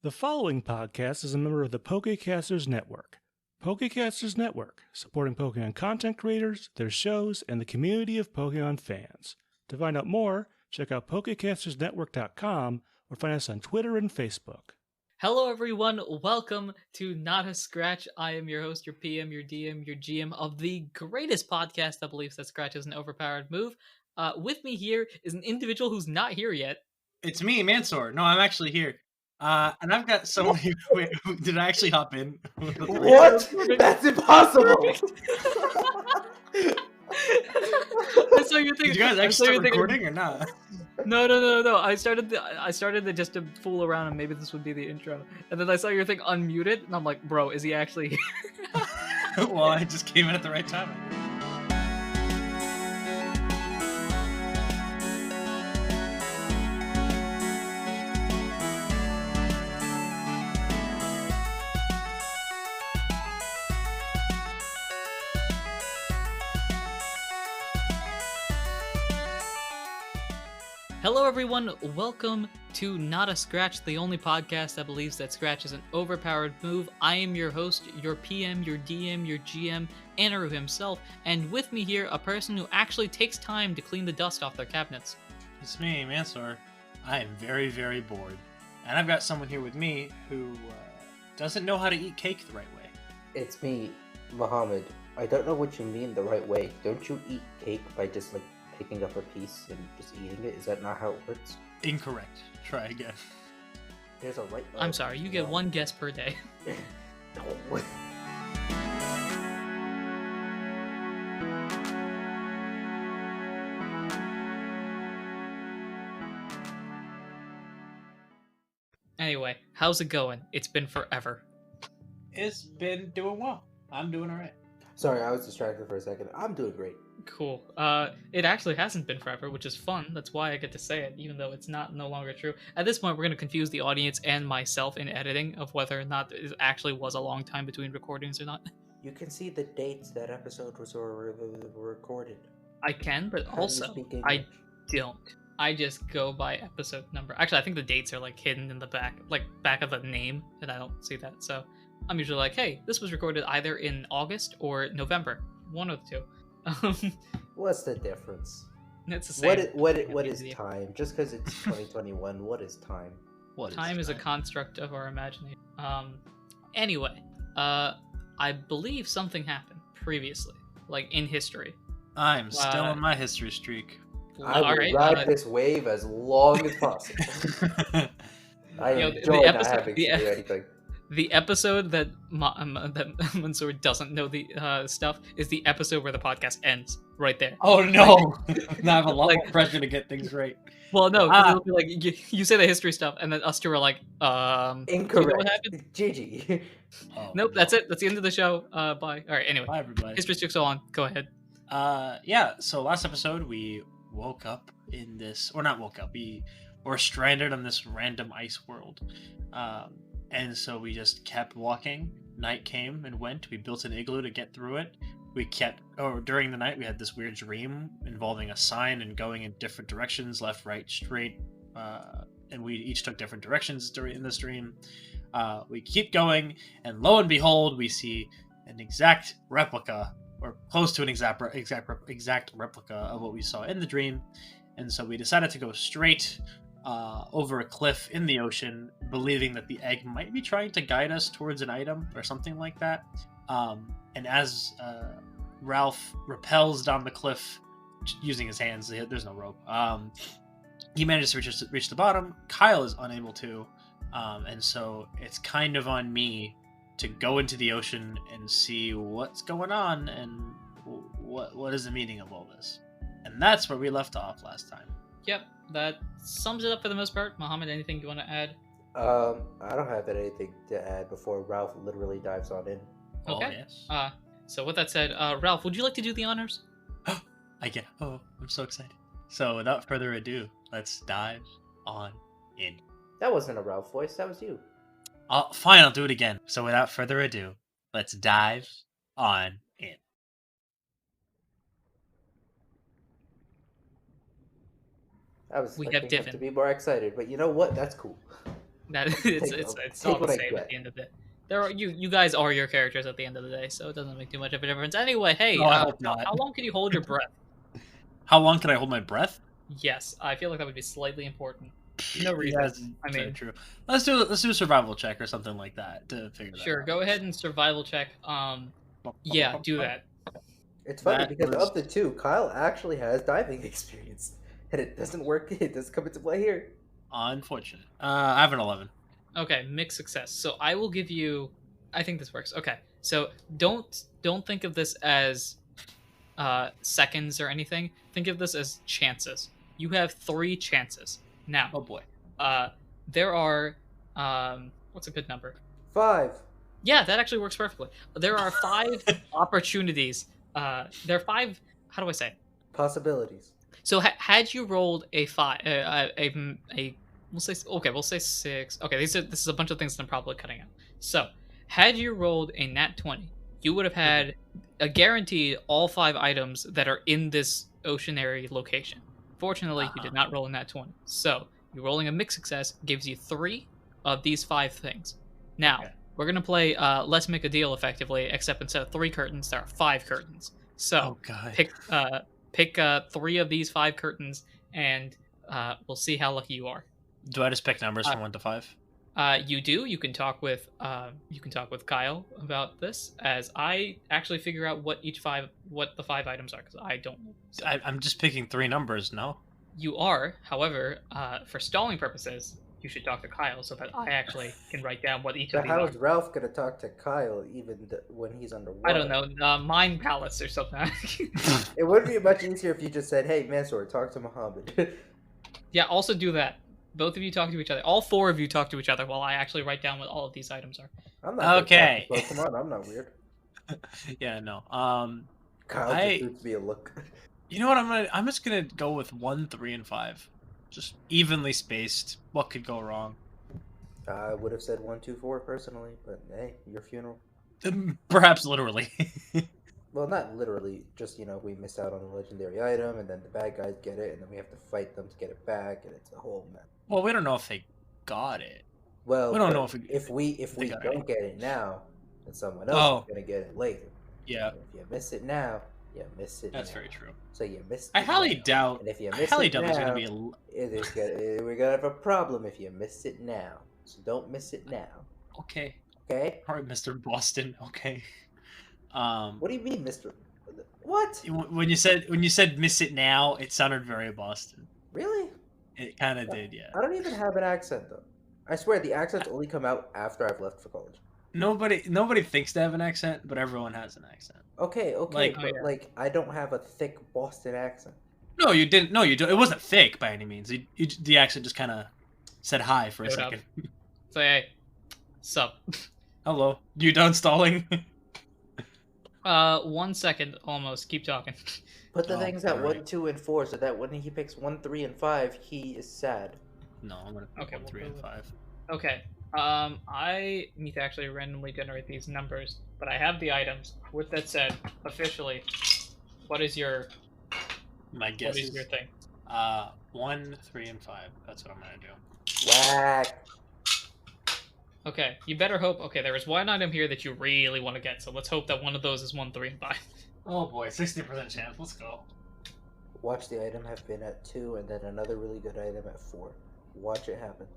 The following podcast is a member of the Pokecasters Network. Pokecasters Network, supporting Pokemon content creators, their shows, and the community of Pokemon fans. To find out more, check out PokecastersNetwork.com or find us on Twitter and Facebook. Hello everyone, welcome to Not a Scratch. I am your host, your PM, your DM, your GM of the greatest podcast that believes that Scratch is an overpowered move. With me here is an individual who's not here yet. It's me, Mansour. No, I'm actually here. And I've got someone here. Wait, did I actually hop in? What? That's impossible! I saw your thing. Did you guys actually start recording or not? No. I started it just to fool around and maybe this would be the intro. And then I saw your thing unmuted and I'm like, bro, is he actually here? Well, I just came in at the right time. Hello everyone, welcome to Not a Scratch, the only podcast that believes that Scratch is an overpowered move. I am your host, your PM, your DM, your GM, Anirudh himself, and with me here, a person who actually takes time to clean the dust off their cabinets. It's me, Mansour. I am very, very bored. And I've got someone here with me who doesn't know how to eat cake the right way. It's me, Muhammad. I don't know what you mean the right way. Don't you eat cake by just picking up a piece and just eating it? Is that not how it works? Incorrect. Try again. There's a right. I'm sorry, you get one guess per day. No. Anyway, how's it going? It's been forever. It's been doing well. I'm doing alright. Sorry, I was distracted for a second. I'm doing great. Cool. It actually hasn't been forever, which is fun. That's why I get to say it, even though it's no longer true. At this point, we're going to confuse the audience and myself in editing of whether or not it actually was a long time between recordings or not. You can see the dates that episode was recorded. I can, but also, I don't. I just go by episode number. Actually, I think the dates are hidden in the back of the name, and I don't see that. So I'm usually like, hey, this was recorded either in August or November. One of the two. What's the difference? It's the same. What is time? Just because it's 2021, what is time? Time is a construct of our imagination. Anyway, I believe something happened previously, in history. I'm still on my history streak. I will ride this wave as long as possible. I enjoy not having to do anything. The episode that Mansour doesn't know the stuff is the episode where the podcast ends, right there. Oh no! Now I have a lot more pressure to get things right. Well, no, it'll be you say the history stuff, and then us two are like, incorrect. You know what happened? GG. Nope, that's it. That's the end of the show. Bye. All right, anyway. Bye, everybody. History streak's still on. Go ahead. Yeah, so last episode we woke up in this, or not woke up, we were stranded on this random ice world. And so we just kept walking. Night came and went. We built an igloo to get through it. During the night, we had this weird dream involving a sign and going in different directions, left, right, straight. And we each took different directions in this dream. We keep going, and lo and behold, we see an exact replica, or close to an exact replica of what we saw in the dream. And so we decided to go straight over a cliff in the ocean, believing that the egg might be trying to guide us towards an item or something like that. And as Ralph rappels down the cliff using his hands, there's no rope, he manages to reach the bottom. Kyle is unable to, and so it's kind of on me to go into the ocean and see what's going on and what is the meaning of all this. And that's where we left off last time. Yep, that sums it up for the most part. Muhammad, anything you want to add? I don't have anything to add before Ralph literally dives on in. Okay. Oh, yes. So with that said, Ralph, would you like to do the honors? I get. Oh, I'm so excited. So without further ado, let's dive on in. That wasn't a Ralph voice. That was you. Fine, I'll do it again. So without further ado, let's dive on in. I was We expecting have him to be more excited, but you know what? That's cool. That Take it's all the what I same get. at the end of the day. There are you guys are your characters at the end of the day, so it doesn't make too much of a difference. Anyway, hey, No, I hope not. how long can you hold your breath? How long can I hold my breath? Yes, I feel like that would be slightly important. No Yeah, reason. that's I very mean, true. Let's do a survival check or something like that to figure that sure. out. Go ahead and survival check. Yeah, do that. It's funny That because was- of the two, Kyle actually has diving experience, and it doesn't work. It doesn't come into play here. Unfortunate. I have an 11. Okay, mixed success. So I will give you. I think this works. Okay, so don't think of this as seconds or anything. Think of this as chances. You have 3 chances now. Oh boy. There are what's a good number? 5. Yeah, that actually works perfectly. There are 5 opportunities. There are 5. How do I say? Possibilities. So had you rolled a 5, we'll say 6. Okay, this is a bunch of things that I'm probably cutting out. So had you rolled a nat 20, you would have had a guaranteed all 5 items that are in this oceanary location. Fortunately, you did not roll a nat 20. So you're rolling a mixed success gives you 3 of these 5 things. Now, Okay. we're going to play Let's Make a Deal effectively, except instead of 3 curtains, there are 5 curtains. So Oh god. pick 3 of these 5 curtains, and we'll see how lucky you are. Do I just pick numbers from 1 to 5? You do. You can talk with Kyle about this as I actually figure out what the 5 items are because I don't know. So I'm just picking 3 numbers. No. you are, however, for stalling purposes, you should talk to Kyle so that I actually can write down what each of But these how are. is Ralph gonna talk to Kyle when he's underwater? I don't know, mind palace or something. It would be much easier if you just said, "Hey, Mansour, talk to Muhammad." Yeah, also do that. Both of you talk to each other. All 4 of you talk to each other while I actually write down what all of these items are. I'm not Okay. Pokemon. I'm not weird. Yeah. No. Kyle I- just gives me a look. You know what? I'm just gonna go with 1, 3, and 5. Just evenly spaced. What could go wrong? I would have said 1, 2, 4 personally, but hey, your funeral. Perhaps literally. Well, not literally. Just we miss out on the legendary item, and then the bad guys get it, and then we have to fight them to get it back, and it's a whole mess. Well, we don't know if they got it. Well, We don't but know if we they got don't it. get it now, then someone else Oh. is gonna get it later. Yeah, If you miss it now, you miss it. that's now. very true. So you missed. I it highly now. doubt. And if you I miss highly it doubt there's now, gonna be a. we're gonna have a problem if you miss it now. So don't miss it now. Okay. Okay? All right, Mr. Boston. Okay. What do you mean, Mister? What? When you said miss it now, it sounded very Boston. Really? It kind of did, yeah. I don't even have an accent though. I swear the accents only come out after I've left for college. Nobody thinks they have an accent, but everyone has an accent. Okay, Like- but I don't have a thick Boston accent. No, you didn't. No, you don't. It wasn't thick by any means. The accent just kind of said hi for a Showed up. second. Say, hey, sup? Hello. You done stalling? 1 second almost. Keep talking. Put the Oh, things at alright. 1, 2, and 4 so that when he picks 1, 3, and 5, he is sad. No, I'm gonna pick Okay, 1, 3, and 5. Okay. I need to actually randomly generate these numbers, but I have the items. With that said, officially, what is your My guess what is is your thing? 1, 3, and 5. That's what I'm gonna do. Whack. Okay, you better hope. Okay, there is one item here that you really want to get, so let's hope that one of those is 1, 3, and 5. Oh boy, 60% chance. Let's go. Watch the item have been at 2 and then another really good item at 4. Watch it happen.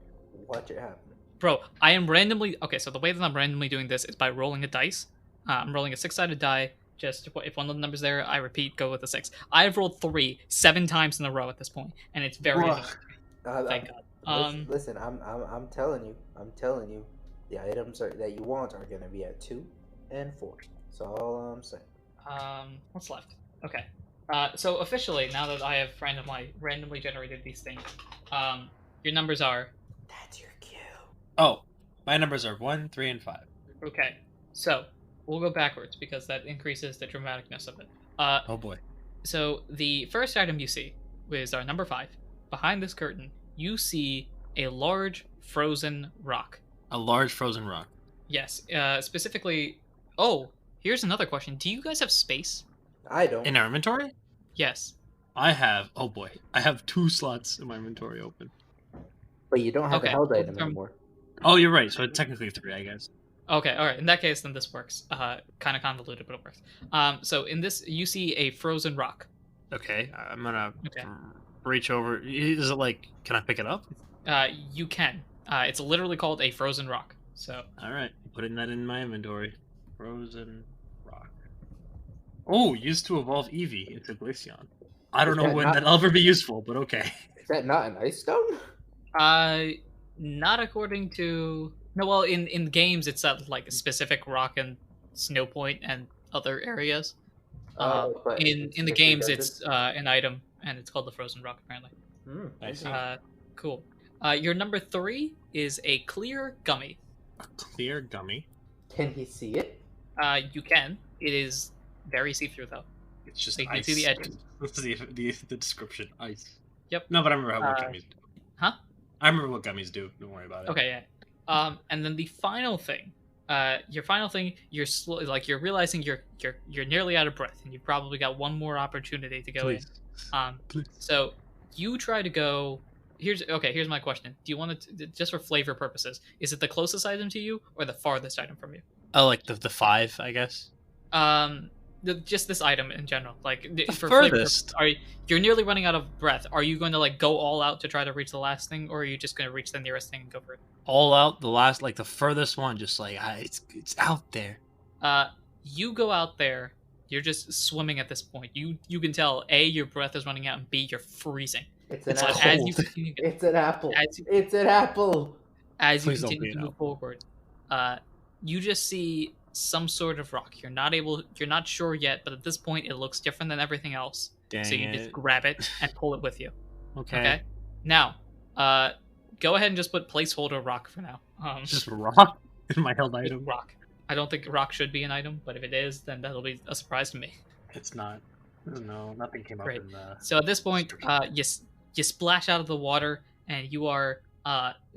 Watch it happen. Bro, I am randomly okay. So the way that I'm randomly doing this is by rolling a dice. I'm rolling a 6-sided die. Just if one of the numbers there, I repeat, go with a 6. I've rolled 3 7 times in a row at this point, and it's very Bruh. annoying. Thank God. Listen, I'm telling you, the items that you want are gonna be at 2 and 4. That's all I'm saying. What's left? Okay. So officially, now that I have randomly generated these things, your numbers are That's your cue. Oh, my numbers are 1, 3, and 5. okay. So we'll go backwards because that increases the dramaticness of it. Oh boy. So the first item you see is our number 5. Behind this curtain, you see a large frozen rock. A large frozen rock. Yes, specifically. Oh, here's another question. Do you guys have space? I don't. In our inventory? Yes. I have. Oh boy, I have 2 slots in my inventory open. But you don't have Okay, a held well, item from- anymore. Oh, you're right. So technically 3, I guess. Okay, all right. In that case, then this works. Kind of convoluted, but it works. So in this, you see a frozen rock. Okay, I'm gonna Okay. reach over. Is it like? Can I pick it up? You can. It's literally called a frozen rock. So. All right, putting that in my inventory. Frozen rock. Oh, used to evolve Eevee into Glaceon. I don't Is know that when not- that'll ever be useful, but okay. Is that not an ice stone? Not according to. No, well, in games it's at like a specific rock and snow point and other areas. But In the specifically games, does it's an item, and it's called the frozen rock. Apparently. I see. Cool. Your number 3 is a clear gummy. A clear gummy. Can he see it? You can. It is very see-through though. It's just So you can ice. see the edges. That's the description. Ice. Yep. No, but I remember what gummies do. Huh? I remember what gummies do. Don't worry about it. Okay, yeah. And then the final thing, your final thing, you're realizing you're nearly out of breath, and you've probably got one more opportunity to go Please. in. Please. So you try to go. Here's my question. Do you want to, just for flavor purposes, is it the closest item to you or the farthest item from you? Oh, like the 5, I guess. Just this item in general, like for furthest. flavor, you're nearly running out of breath. Are you going to like go all out to try to reach the last thing, or are you just going to reach the nearest thing and go for it? All out, the last, like the furthest one, just like it's out there. You go out there. You're just swimming at this point. You can tell A, your breath is running out, and B, you're freezing. It's an It's apple. like As you continue, It's an apple. As you- It's an apple. as you Please don't continue be to an move forward, you just see some sort of rock. You're not sure yet, but at this point, it looks different than everything else. Dang So you it. just grab it and pull it with you. Okay. Okay. Now, go ahead and just put placeholder rock for now. Just rock in my held Just item. rock. I don't think rock should be an item, but if it is, then that'll be a surprise to me. It's not. No, nothing came up Great. in the. So at this point, you splash out of the water, and you are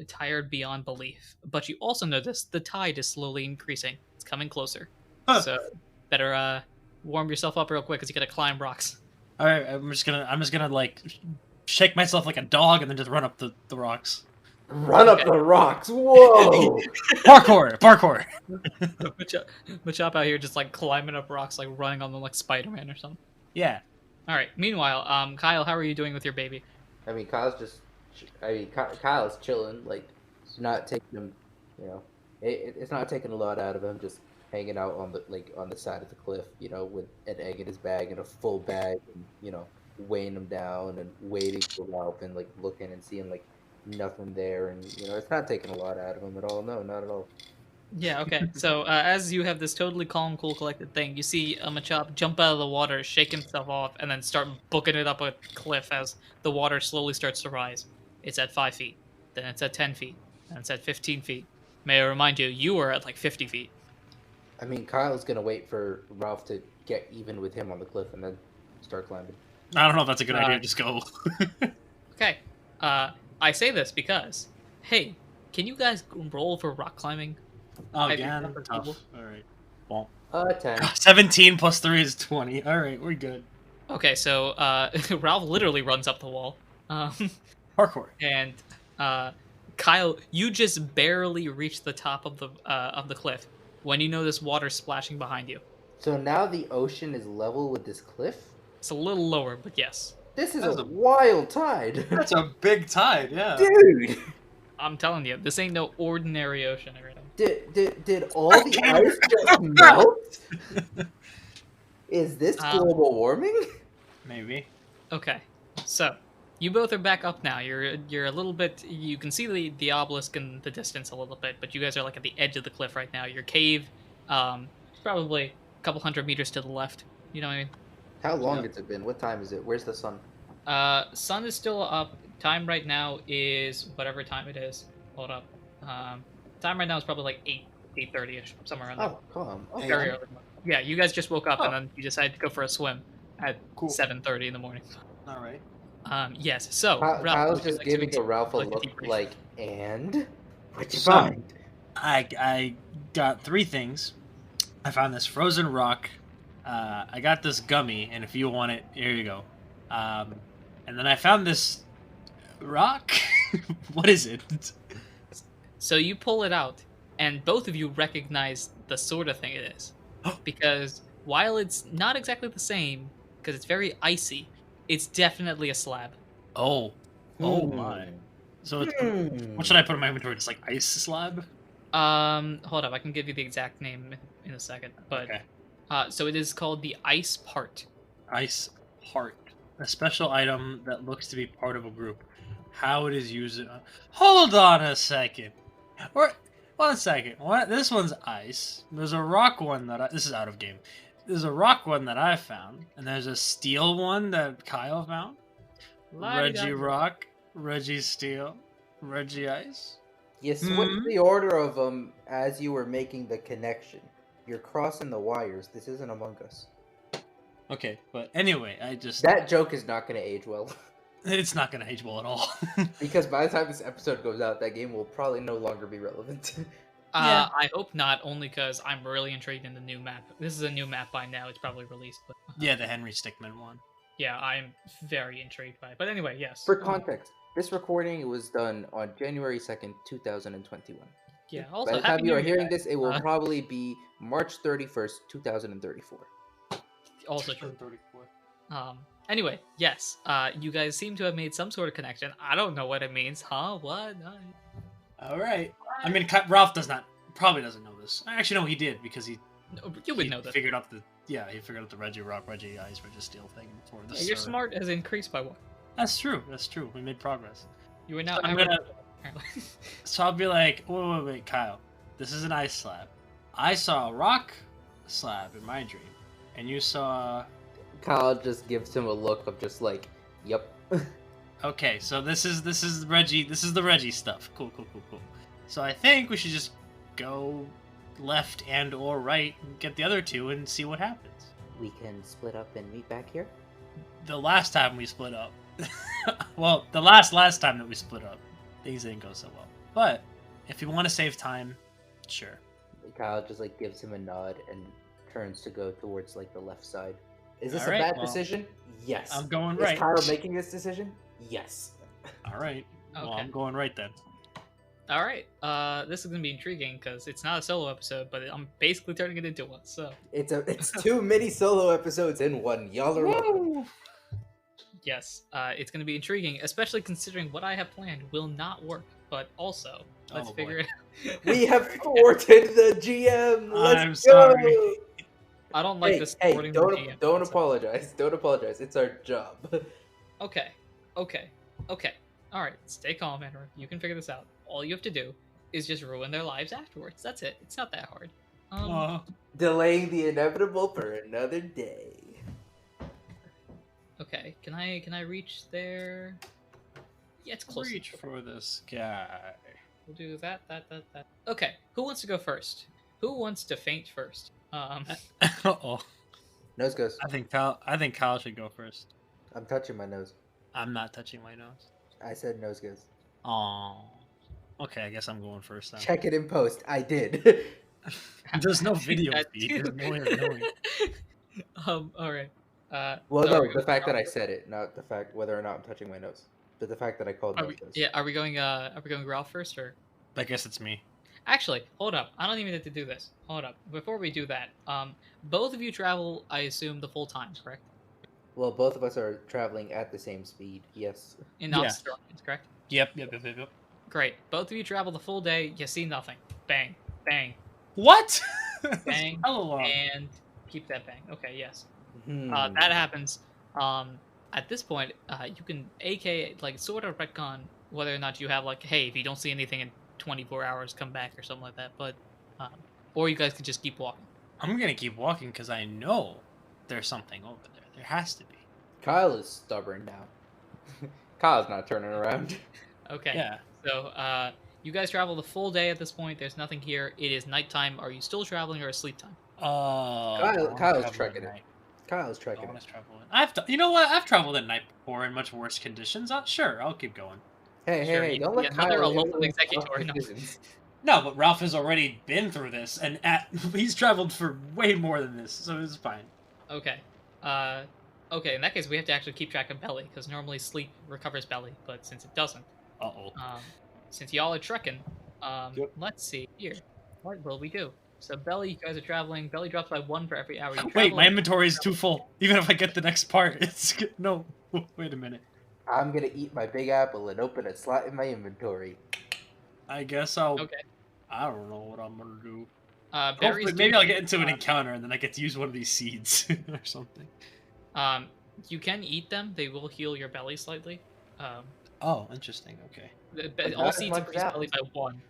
tired beyond belief. But you also notice the tide is slowly increasing. It's coming closer. Huh. So better warm yourself up real quick, because you gotta climb rocks. All right, I'm just gonna like shake myself like a dog and then just run up the rocks. Run up Okay. the rocks. Whoa. Parkour. Machop out here just like climbing up rocks, like running on them like Spider-Man or something. Yeah. All right. Meanwhile, Kyle, how are you doing with your baby? I mean, Kyle's chilling. Like, it's not taking him. You know, it's not taking a lot out of him. Just hanging out on the side of the cliff. You know, with an egg in his bag and a full bag, and weighing him down and waiting for Ralph and like looking and seeing like nothing there, and it's not taking a lot out of him at all. No, not at all. Yeah, okay. So, as you have this totally calm, cool, collected thing, you see Machop jump out of the water, shake himself off, and then start booking it up a cliff as the water slowly starts to rise. It's at 5 feet, then it's at 10 feet, then it's at 15 feet. May I remind you, you were at like 50 feet. I mean, Kyle's gonna wait for Ralph to get even with him on the cliff and then start climbing. I don't know if that's a good idea. Just go. Okay. I say this because, hey, can you guys roll for rock climbing? Oh, Have you yeah, done for tough. people? All right. Well, 10. 17 plus 3 is 20. All right, we're good. Okay, so Ralph literally runs up the wall. Parkour. And Kyle, you just barely reach the top of the cliff when you notice water splashing behind you. So now the ocean is level with this cliff? It's a little lower, but yes. This is That's a a- wild tide. That's a big tide, yeah. Dude! I'm telling you, this ain't no ordinary ocean or anything. Did all the ice just melt? Is this global warming? Maybe. Okay, so you both are back up now. You're a little bit. You can see the obelisk in the distance a little bit, but you guys are like at the edge of the cliff right now. Your cave, probably a couple hundred meters to the left. You know what I mean? How long has it been? What time is it? Where's the sun? Sun is still up. Time right now is whatever time it is. Hold up. Time right now is probably like 8:30ish, somewhere around there. Oh, calm. Hey, Okay. Very early. Yeah, you guys just woke up Oh. and then you decided to go for a swim at Cool. 7:30 in the morning. All right. Yes. So Kyle's Ralph, would you just like to giving make Ralph a like a look debrief? like, and? What'd you So- find? I got 3 things. I found this frozen rock. I got this gummy, and if you want it, here you go. And then I found this rock. What is it? So you pull it out, and both of you recognize the sort of thing it is. Because while it's not exactly the same, because it's very icy, it's definitely a slab. Oh my! So it's, what should I put in my inventory? Just like ice slab? Hold up, I can give you the exact name in a second. But Okay. so it is called the ice part. Ice part, a special item that looks to be part of a group. How it is used? Hold on a second. Or 1 second. What? This one's ice. There's a rock one that this is out of game. There's a rock one that I found, and there's a steel one that Kyle found. Reggie rock, Reggie steel, Reggie ice. You switched the order of them as you were making the connection. You're crossing the wires. This isn't Among Us. Okay, but anyway, That joke is not going to age well. It's not gonna age well at all. Because by the time this episode goes out, that game will probably no longer be relevant. Yeah. I hope not, only because I'm really intrigued in the new map. This is a new map by now, it's probably released, but... Yeah, the Henry Stickmin one. Yeah, I'm very intrigued by it. But anyway, yes. For context, this recording was done on January 2nd, 2021. Yeah, also, By the Happy time you New are Year, hearing guys. this, it will probably be March 31st, 2034. Also true. 34. Anyway, yes, you guys seem to have made some sort of connection. I don't know what it means. Huh? What? All right. I mean, Ralph probably doesn't know this. Actually, no, he did because he would know this. Figured out he figured out the Reggie Rock, Reggie Ice, Reggie Steel thing for the. Yeah, your smart has increased by one. That's true. That's true. We made progress. You are now. So So I'll be like, wait, Kyle. This is an ice slab. I saw a rock slab in my dream, and you saw. Kyle just gives him a look of just like, yep. Okay, so this is Reggie. This is the Reggie stuff. Cool. So I think we should just go left and or right and get the other two and see what happens. We can split up and meet back here. The last time we split up, well, the last time that we split up, things didn't go so well. But if you want to save time, sure. Kyle just like gives him a nod and turns to go towards like the left side. Is this All a right, bad well, decision? Yes. I'm going Is right. Kyle making this decision? Yes. All right. Well, Okay. I'm going right then. All right. This is gonna be intriguing because it's not a solo episode, but I'm basically turning it into one. So It's two mini solo episodes in one. Y'all are welcome. yes, it's gonna be intriguing, especially considering what I have planned will not work. But also, let's Oh, boy. figure it. We have thwarted the GM. Let's I'm go. sorry. I don't like Hey, this. hey, supporting the don't GM don't concept. apologize. Don't apologize. It's our job. Okay. All right. Stay calm, Andrew. You can figure this out. All you have to do is just ruin their lives afterwards. That's it. It's not that hard. Delaying the inevitable for another day. Okay. Can I reach there? Yeah, it's close. Reach for this guy. We'll do that. Okay. Who wants to go first? Who wants to faint first? Uh-oh. Nose goes. I think Kyle should go first. I'm touching my nose. I'm not touching my nose. I said nose goes. Oh. Okay, I guess I'm going first then. Check it in post. I did. There's no video That feed. too. There's no way of knowing. All right. Well, so no, are we the going fact that I Ralph? said it, not the fact whether or not I'm touching my nose, but the fact that I called Are nose we, goes. yeah, are we going Ralph first or? I guess it's me. Actually, hold up. I don't even need to do this. Hold up. Before we do that, both of you travel, I assume, the full time, correct? Well, both of us are traveling at the same speed. Yes. In Yeah. opposite directions, correct? Yep. Great. Both of you travel the full day. You see nothing. Bang, bang, What? Bang, Hella long. and keep that bang. Okay, yes. Hmm. That happens. At this point, you can AK like sort of retcon whether or not you have like, hey, if you don't see anything in 24 hours, come back or something like that. But, or you guys could just keep walking. I'm gonna keep walking because I know there's something over there. There has to be. Kyle is stubborn now. Kyle's not turning around. Okay. Yeah. So, you guys travel the full day at this point. There's nothing here. It is nighttime. Are you still traveling or is sleep time? Kyle's trekking it. Kyle's I trekking want it. to travel. You know what? I've traveled at night before in much worse conditions. Sure, I'll keep going. Hey, Sure, hey, don't let another Kyle local influence executor, our no. decisions. No, but Ralph has already been through this, and he's traveled for way more than this, so it's fine. Okay. Okay, in that case, we have to actually keep track of belly, because normally sleep recovers belly, but since it doesn't, Uh-oh. since y'all are trekking, Yep. Let's see here. What will we do? So belly, you guys are traveling. Belly drops by 1 for every hour you travel. Wait, my inventory is too full. Even if I get the next part, it's no. Wait a minute. I'm gonna eat my big apple and open a slot in my inventory. I guess I'll. Okay. I don't know what I'm gonna do. Berries. Hopefully, maybe I'll get into an encounter and then I get to use one of these seeds or something. You can eat them. They will heal your belly slightly. Oh, interesting. Okay. All not as seeds much increase as belly by 1.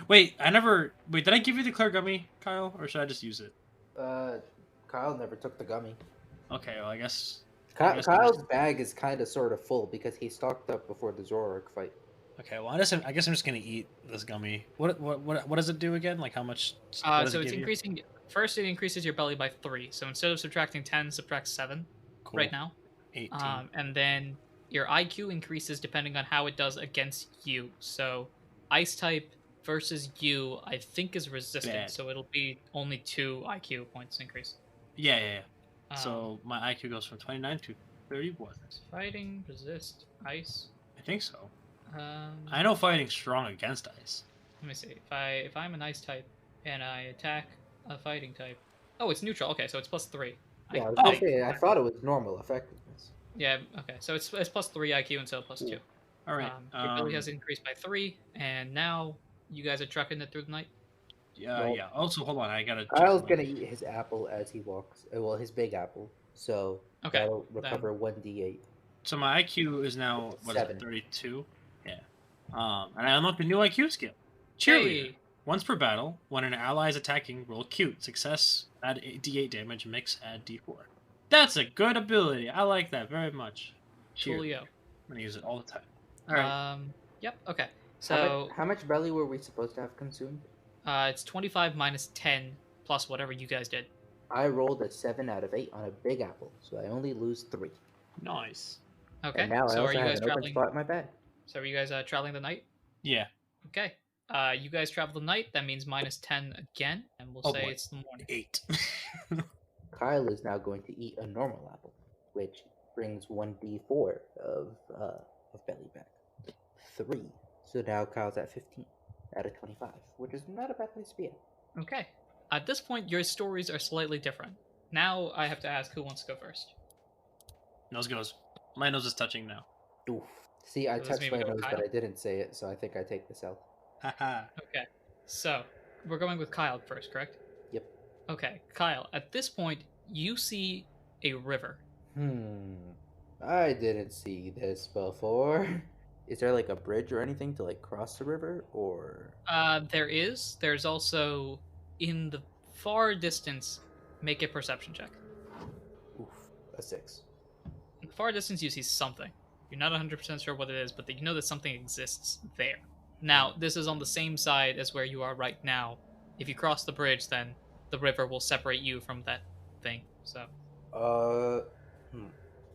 Wait, I never. Wait, did I give you the clear gummy, Kyle, or should I just use it? Kyle never took the gummy. Okay, well, I guess. Kyle's bag is kind of sort of full because he stocked up before the Zoroark fight. Okay, well, I guess I'm just gonna eat this gummy. What does it do again? Like how much? What does So it it's give you? increasing. First, it increases your belly by 3. So instead of subtracting 10, subtract 7 Cool. right now. 18. And then your IQ increases depending on how it does against you. So ice type versus you, I think, is resistant. Bad. So it'll be only 2 IQ points increase. Yeah. So my IQ goes from 29 to 31. Fighting, resist, ice. I think so. Um, I know fighting's strong against ice. Let me see. If I'm an ice type and I attack a fighting type, oh, it's neutral. Okay, so it's +3. Yeah, I was gonna say, I thought it was normal effectiveness. Yeah. Okay, so it's +3 IQ instead of +2. All right. Your belly has increased by 3, and now you guys are trucking it through the night. Yeah. Also, hold on. I gotta. Kyle's gonna eat his apple as he walks. Well, his big apple. So Okay, that'll recover 1d8. So my IQ is now what is 7. it, 32? Yeah. And I unlocked a new IQ skill. Cheerleader. Hey! Once per battle, when an ally is attacking, roll cute. Success, add D8 damage. Mix, add D4. That's a good ability. I like that very much. Coolio. I'm gonna use it all the time. All right. Yep. Okay. So How much belly were we supposed to have consumed? it's 25 minus 10 plus whatever you guys did. I rolled a 7 out of 8 on a big apple, so I only lose 3. Nice. Okay. And now I So are also you have guys an open traveling? spot in my bag. So are you guys traveling the night? Yeah. Okay. You guys travel the night. That means minus 10 again, and we'll Oh, say boy. it's the morning. 8. Kyle is now going to eat a normal apple, which brings 1d4 of belly back. 3. So now Kyle's at 15 out of 25, which is not a bad place to be at. Okay. At this point, your stories are slightly different. Now I have to ask who wants to go first. Nose goes. My nose is touching now. Oof. See, I Does this touched mean my we go nose, Kyle? but I didn't say it, so I think I take this out. Haha. Okay. So we're going with Kyle first, correct? Yep. Okay, Kyle. At this point, you see a river. I didn't see this before. Is there like a bridge or anything to like cross the river, or? There is. There's also in the far distance. Make a perception check. Oof, a 6. In the far distance, you see something. You're not 100% sure what it is, but you know that something exists there. Now, this is on the same side as where you are right now. If you cross the bridge, then the river will separate you from that thing. So.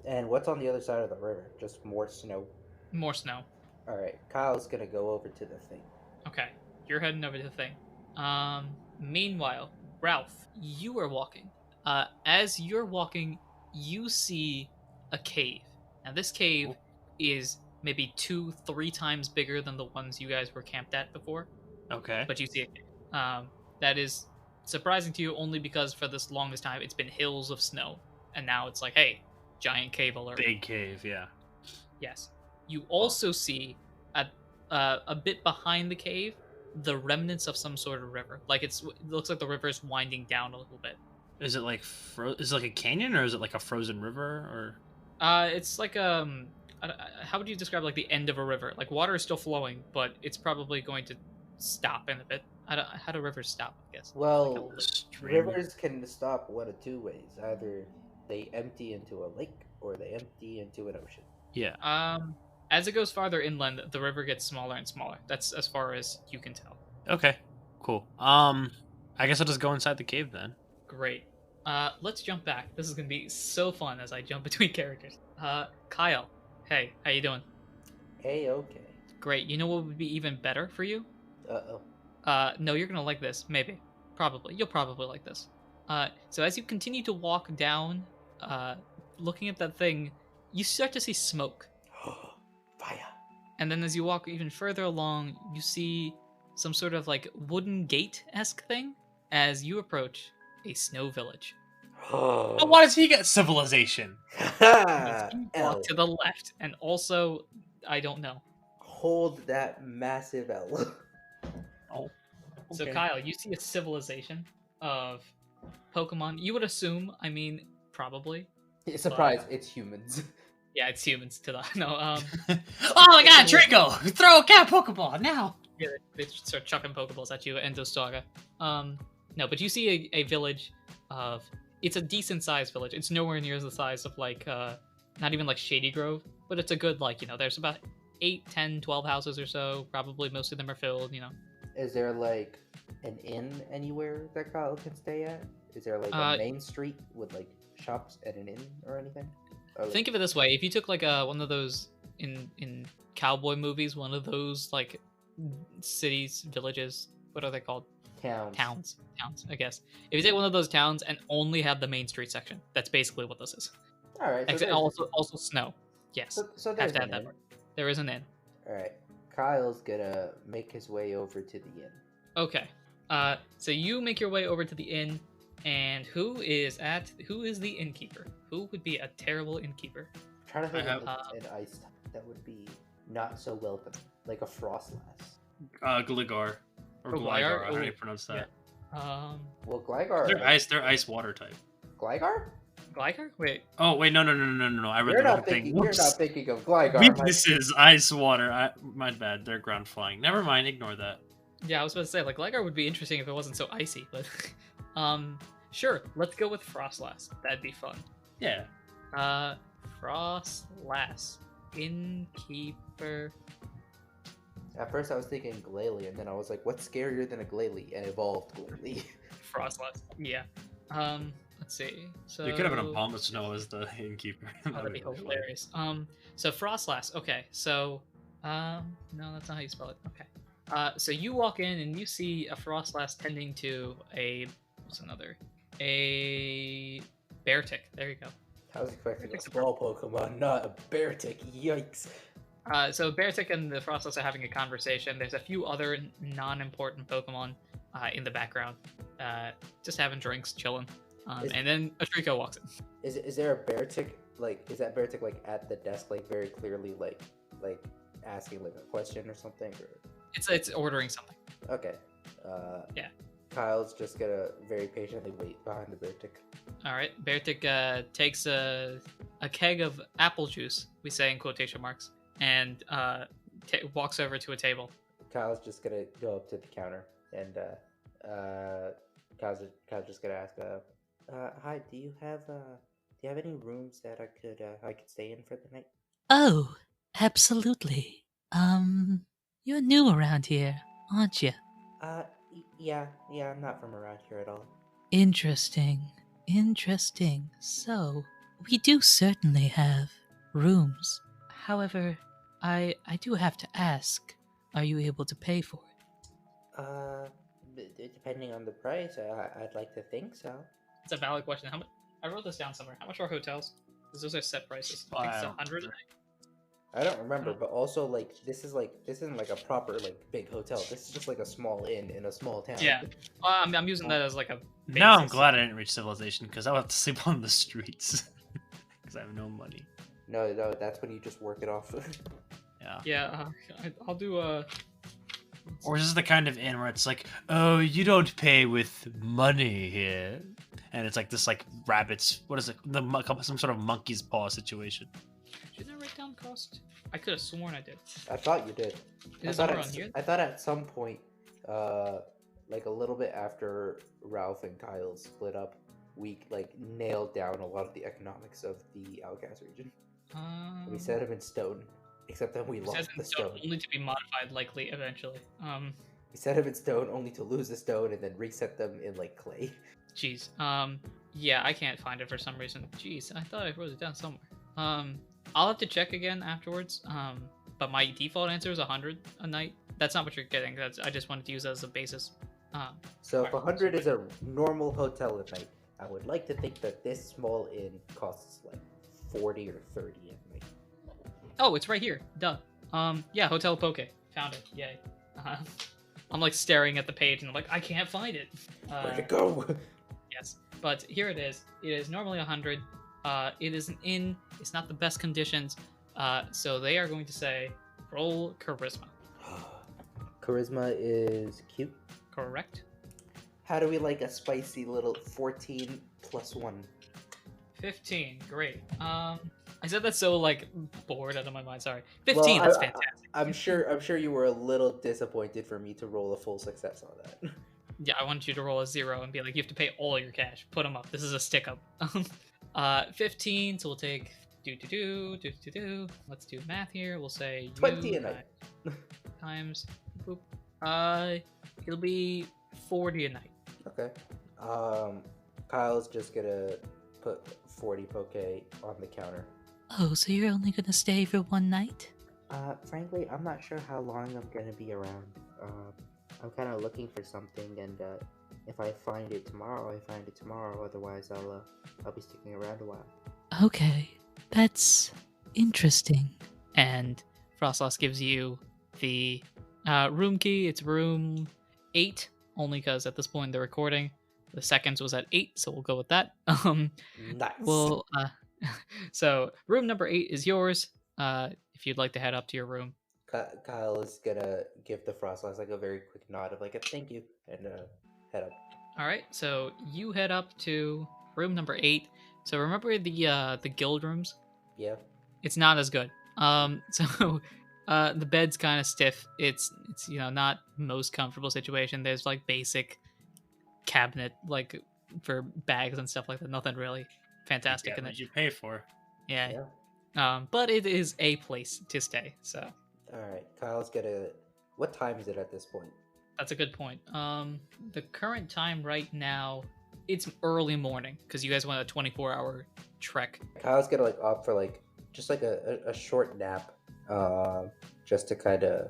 And what's on the other side of the river? Just more snow. More snow. All right, Kyle's gonna go over to the thing. Okay, you're heading over to the thing. Meanwhile, Ralph, you are walking. As you're walking, you see a cave. Now, this cave is maybe 2-3 times bigger than the ones you guys were camped at before. Okay. But you see a cave. That is surprising to you only because for this longest time it's been hills of snow, and now it's like, hey, giant cave alert. Big cave, yeah. Yes. You also see a bit behind the cave the remnants of some sort of river. Like it looks like the river is winding down a little bit. Is it like is it like a canyon or is it like a frozen river or? It's like how would you describe like the end of a river? Like water is still flowing, but it's probably going to stop in a bit. How do rivers stop? I guess. Well, Stream. rivers can stop one of 2 ways. Either they empty into a lake or they empty into an ocean. Yeah. As it goes farther inland, the river gets smaller and smaller. That's as far as you can tell. Okay. Cool. I guess I'll just go inside the cave then. Great. Let's jump back. This is gonna be so fun as I jump between characters. Kyle. Hey, how you doing? Hey, okay. Great. You know what would be even better for you? Uh-oh. No, you're gonna like this. Maybe. Probably. You'll probably like this. So as you continue to walk down, looking at that thing, you start to see smoke. Fire. And then as you walk even further along, you see some sort of like wooden gate-esque thing as you approach a snow village. But why does he get civilization? Because you walk L. to the left, and also, I don't know. Hold that massive L. Oh. So Okay. Kyle, you see a civilization of Pokemon. You would assume, I mean, probably. Surprise, it's humans. Yeah, it's humans to the no. Oh my god, Draco! Throw a cat Pokeball now! Yeah, they start chucking Pokeballs at you, Endostaga. No, but you see a village of. It's a decent sized village. It's nowhere near the size of like, not even like Shady Grove, but it's a good like, there's about 8, 10, 12 houses or so. Probably most of them are filled. Is there like an inn anywhere that Kyle can stay at? Is there like a main street with like shops and an inn or anything? Or, like... Think of it this way: if you took like one of those in cowboy movies, one of those like cities, villages, what are they called? Towns, I guess. If you take one of those towns and only have the main street section, that's basically what this is. All right. So Except also snow. Yes. So have there's to have an that inn. part. There is an inn. All right. Kyle's gonna make his way over to the inn. Okay. So you make your way over to the inn, and who is the innkeeper? Who would be a terrible innkeeper? I'm trying to think I of an ice type that would be not so welcome, like a Frostlass. Gligar. Or Oh, Gligar, Gligar? how do you Ooh, pronounce that? Well, Gligar. They're ice water type. Gligar? Gligar? Wait. Oh wait, no. I read the wrong thing. You're not thinking of Gligar. Weaknesses, ice, water. My bad. They're ground flying. Never mind. Ignore that. Yeah, I was about to say like Gligar would be interesting if it wasn't so icy, but sure. Let's go with Frostlass. That'd be fun. Yeah. Frostlass, innkeeper. At first, I was thinking Glalie, and then I was like, "What's scarier than a Glalie?" And evolved Glalie. Frostlass. Yeah. Let's see. So You could have an Abomasnow as the innkeeper. Oh, that'd be hilarious. So Frostlass. Okay. So, no, that's not how you spell it. Okay. So you walk in and you see a Frostlass tending to a Beartic. There you go. I was expecting a small Pokemon, not a Beartic. Yikes! So Beartic and the Frostlass are having a conversation. There's a few other non-important Pokemon in the background, just having drinks, chilling. And then a Trico walks in. Is there a Beartic? Like, is that Beartic like at the desk, like very clearly, like asking like a question or something? Or... It's ordering something. Okay. Yeah. Kyle's just gonna very patiently wait behind the Beartic. All right. Beartic takes a keg of apple juice, we say in quotation marks, and walks over to a table. Kyle's just gonna go up to the counter and Kyle's just gonna ask, "Hi, do you have any rooms that I could stay in for the night?" Oh, absolutely. You're new around here, aren't you? Yeah, I'm not from around here at all. Interesting. So, we do certainly have rooms. However, I do have to ask, are you able to pay for it? Depending on the price, I'd like to think so. It's a valid question. How much? I wrote this down somewhere. How much are hotels? Because those are set prices. I think it's 100. I don't remember, but also this isn't like a proper like big hotel. This is just like a small inn in a small town. Yeah. I'm using that as like a. Now I'm basis. glad I didn't reach civilization because I would have to sleep on the streets because I have no money. No, that's when you just work it off. Yeah. Yeah, I'll do Or is this the kind of inn where it's like, oh, you don't pay with money here, and it's like this like rabbits. What is it? Some sort of monkey's paw situation. Did I write down cost? I could have sworn I did. I thought you did. Is it on here? I thought at some point, like a little bit after Ralph and Kyle split up, we like nailed down a lot of the economics of the Outcast region. We set them in stone, except that we lost the stone. Only to be modified, likely eventually. We set them in stone only to lose the stone and then reset them in like clay. Jeez. Yeah, I can't find it for some reason. Jeez, I thought I wrote it down somewhere. I'll have to check again afterwards. But my default answer is 100 a night. That's not what you're getting. I just wanted to use that as a basis. So if 100 is a normal hotel at night, I would like to think that this small inn costs like 40 or 30 at night. Oh, it's right here. Duh. Yeah, Hotel Poke. Found it. Yay. I'm like staring at the page and I'm like, I can't find it. Where'd it go? Yes, but here it is. It is normally 100. It is an inn. It's not the best conditions. So they are going to say roll charisma. Charisma is cute. Correct. How do we like a spicy little 14 plus 1? 15. Great. I said that so like bored out of my mind. Sorry. 15. That's fantastic. I'm sure you were a little disappointed for me to roll a full success on that. Yeah, I wanted you to roll a 0 and be like, you have to pay all your cash. Put them up. This is a stick up. 15. So we'll take Let's do math here. We'll say 20 a night. Times. Boop. It'll be 40 a night. Okay. Kyle's just gonna put 40 poke on the counter. Oh, so you're only gonna stay for one night? Frankly, I'm not sure how long I'm gonna be around. I'm kind of looking for something, and if I find it tomorrow, I find it tomorrow. Otherwise, I'll be sticking around a while. Okay, that's interesting. And Frostloss gives you the room key. It's room 8, only because at this point they're recording. The seconds was at 8, so we'll go with that. Nice. Well, so room number 8 is yours. If you'd like to head up to your room. Kyle is gonna give the Frostlass like a very quick nod of like a thank you and head up. All right, so you head up to room number 8. So remember the guild rooms? Yeah. It's not as good. So the bed's kind of stiff. It's not most comfortable situation. There's like basic cabinet like for bags and stuff like that. Nothing really fantastic in it. What you pay for. Yeah. But it is a place to stay. So. All right, Kyle's gonna. What time is it at this point? That's a good point. The current time right now, it's early morning because you guys went a 24-hour trek. Kyle's gonna like opt for like just like a short nap, just to kind of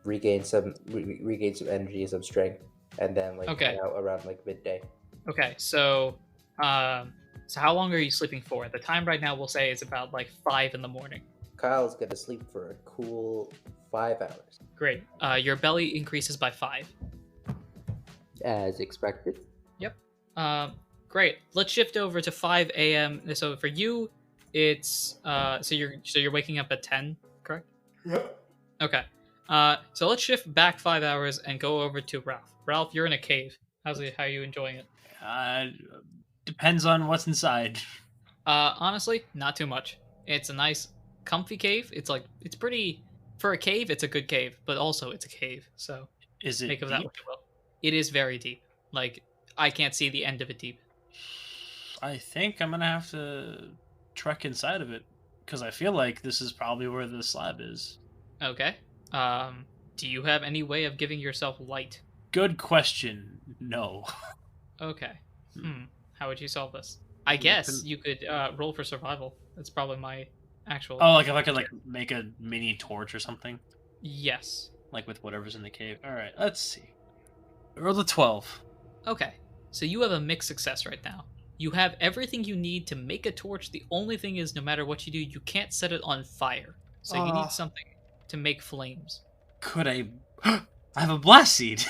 regain some energy, some strength, and then like head out around like midday. Okay, so how long are you sleeping for? The time right now we'll say is about like 5 in the morning. Kyle's gonna sleep for a cool 5 hours. Great. Your belly increases by 5. As expected. Yep. Great. Let's shift over to 5 a.m. So for you, it's so you're waking up at 10, correct? Yep. Okay. So let's shift back 5 hours and go over to Ralph. Ralph, you're in a cave. How are you enjoying it? Depends on what's inside. Honestly, not too much. It's a nice, comfy cave. It's pretty for a cave. It's a good cave, but also it's a cave. So is it make of deep? that what you will. It is very deep. Like I can't see the end of it deep. I think I'm gonna have to trek inside of it because I feel like this is probably where the slab is. Okay. Do you have any way of giving yourself light? Good question. No. Okay. How would you solve this? I guess you could roll for survival. That's probably my actual. Oh, like if I could like make a mini torch or something. Yes. Like with whatever's in the cave. All right. Let's see. Roll a 12. Okay. So you have a mixed success right now. You have everything you need to make a torch. The only thing is, no matter what you do, you can't set it on fire. So you need something to make flames. Could I have a blast seed.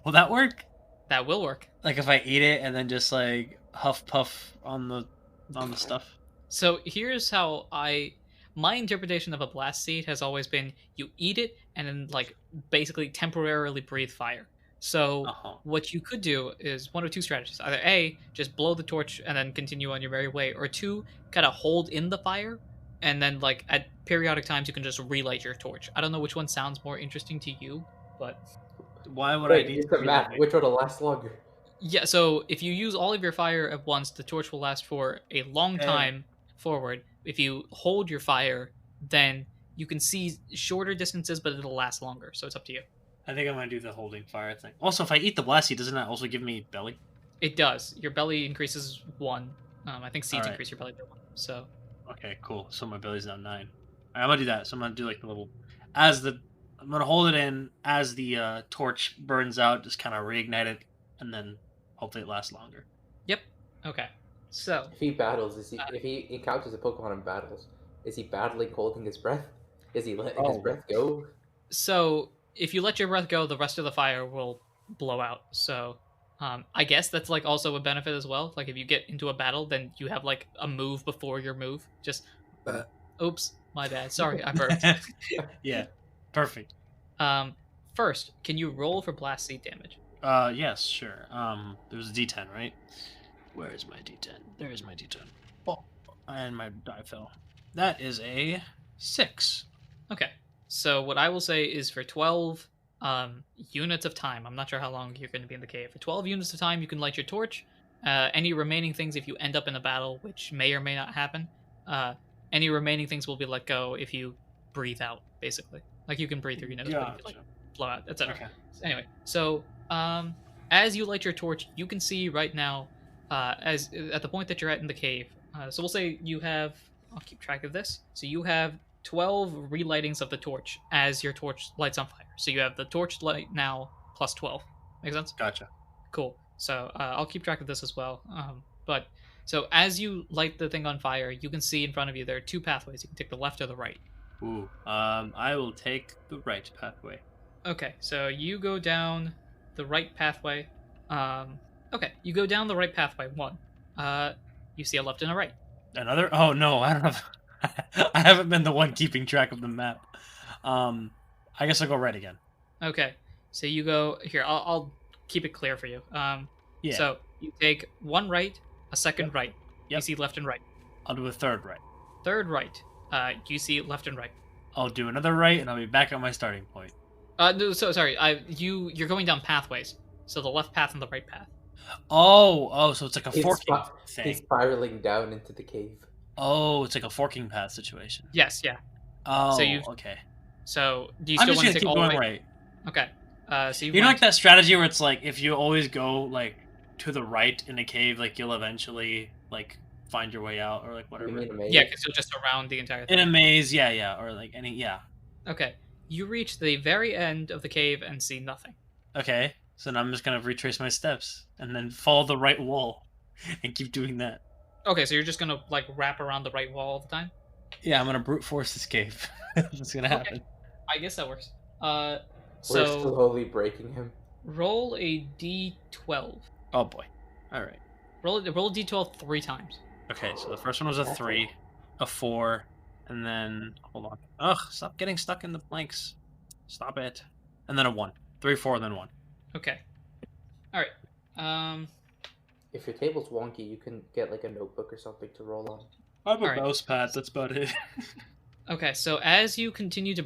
Will that work? That will work. Like if I eat it and then just like huff puff on the stuff. So here's how my interpretation of a blast seed has always been you eat it and then like basically temporarily breathe fire. So what you could do is one of 2 strategies. Either A, just blow the torch and then continue on your merry way, or 2, kind of hold in the fire and then like at periodic times you can just relight your torch. I don't know which one sounds more interesting to you, but why would I need to map? Which one will last longer? Yeah, so if you use all of your fire at once, the torch will last for a long time forward. If you hold your fire, then you can see shorter distances, but it'll last longer. So it's up to you. I think I'm going to do the holding fire thing. Also, if I eat the blast seed, doesn't that also give me belly? It does. Your belly increases 1. I think seeds All right. increase your belly by 1. So. Okay, cool. So my belly's now 9. All right, I'm going to do that. So I'm going to do like the little... I'm going to hold it in as the torch burns out, just kind of reignite it, and then hopefully it lasts longer. Yep. Okay. So. If he battles, if he encounters a Pokemon in battles, is he battling holding his breath? Is he letting his breath go? So if you let your breath go, the rest of the fire will blow out. So I guess that's like also a benefit as well. Like if you get into a battle, then you have like a move before your move. Just oops, my bad. Sorry, I burped. Yeah, perfect. First, can you roll for blast seed damage? Yes, sure. There's a D10, right? Where is my D10? There is my D10. Oh, and my die fell. That is a 6. Okay. So what I will say is for 12 units of time, I'm not sure how long you're going to be in the cave. For 12 units of time, you can light your torch. Any remaining things, if you end up in a battle, which may or may not happen, any remaining things will be let go if you breathe out, basically. Like you can breathe through your nose, but if you, like, blow out, etc. Okay. Anyway, so as you light your torch, you can see right now, as at the point that you're at in the cave. So we'll say you have. I'll keep track of this. So you have 12 relightings of the torch as your torch lights on fire. So you have the torch light now plus 12. Make sense? Gotcha. Cool. So I'll keep track of this as well. But so as you light the thing on fire, you can see in front of you there are 2 pathways. You can take the left or the right. Ooh. I will take the right pathway. Okay, so you go down the right pathway. Okay, you go down the right pathway. 1. You see a left and a right. Another? Oh no, I don't have. I haven't been the one keeping track of the map. I guess I'll go right again. Okay, so you go here. I'll keep it clear for you. Yeah. So you take 1 right, a second right. You Yep. see left and right. I'll do a third right. Third right. You see left and right. I'll do another right, and I'll be back at my starting point. No, so sorry. You're going down pathways. So the left path and the right path. Oh, so it's like a He's forking He's thing. spiraling down into the cave. Oh, it's like a forking path situation. Yes, yeah. Oh, So you- okay. So do you I'm still just want gonna to take keep all going the way? right. Okay. So You know, like that strategy where it's like if you always go like to the right in a cave, like you'll eventually like find your way out or like whatever. You mean a maze? Yeah, because you'll just surround the entire thing. In a maze, yeah, or like any, yeah. Okay. You reach the very end of the cave and see nothing. Okay, so now I'm just gonna retrace my steps and then follow the right wall and keep doing that. Okay, so you're just gonna like wrap around the right wall all the time? Yeah, I'm gonna brute force this cave. That's gonna happen. I guess that works. We're So slowly breaking him. roll a d12. Oh boy. All right. Roll a d12 3 times. Okay, so the first one was a 3, a 4, and then hold on. Ugh, stop getting stuck in the blanks. Stop it. And then a 1. 3, 4, then 1. Okay. All right. If your table's wonky, you can get like a notebook or something to roll on. I have a Alright. mouse pad. That's about it. Okay, so as you continue to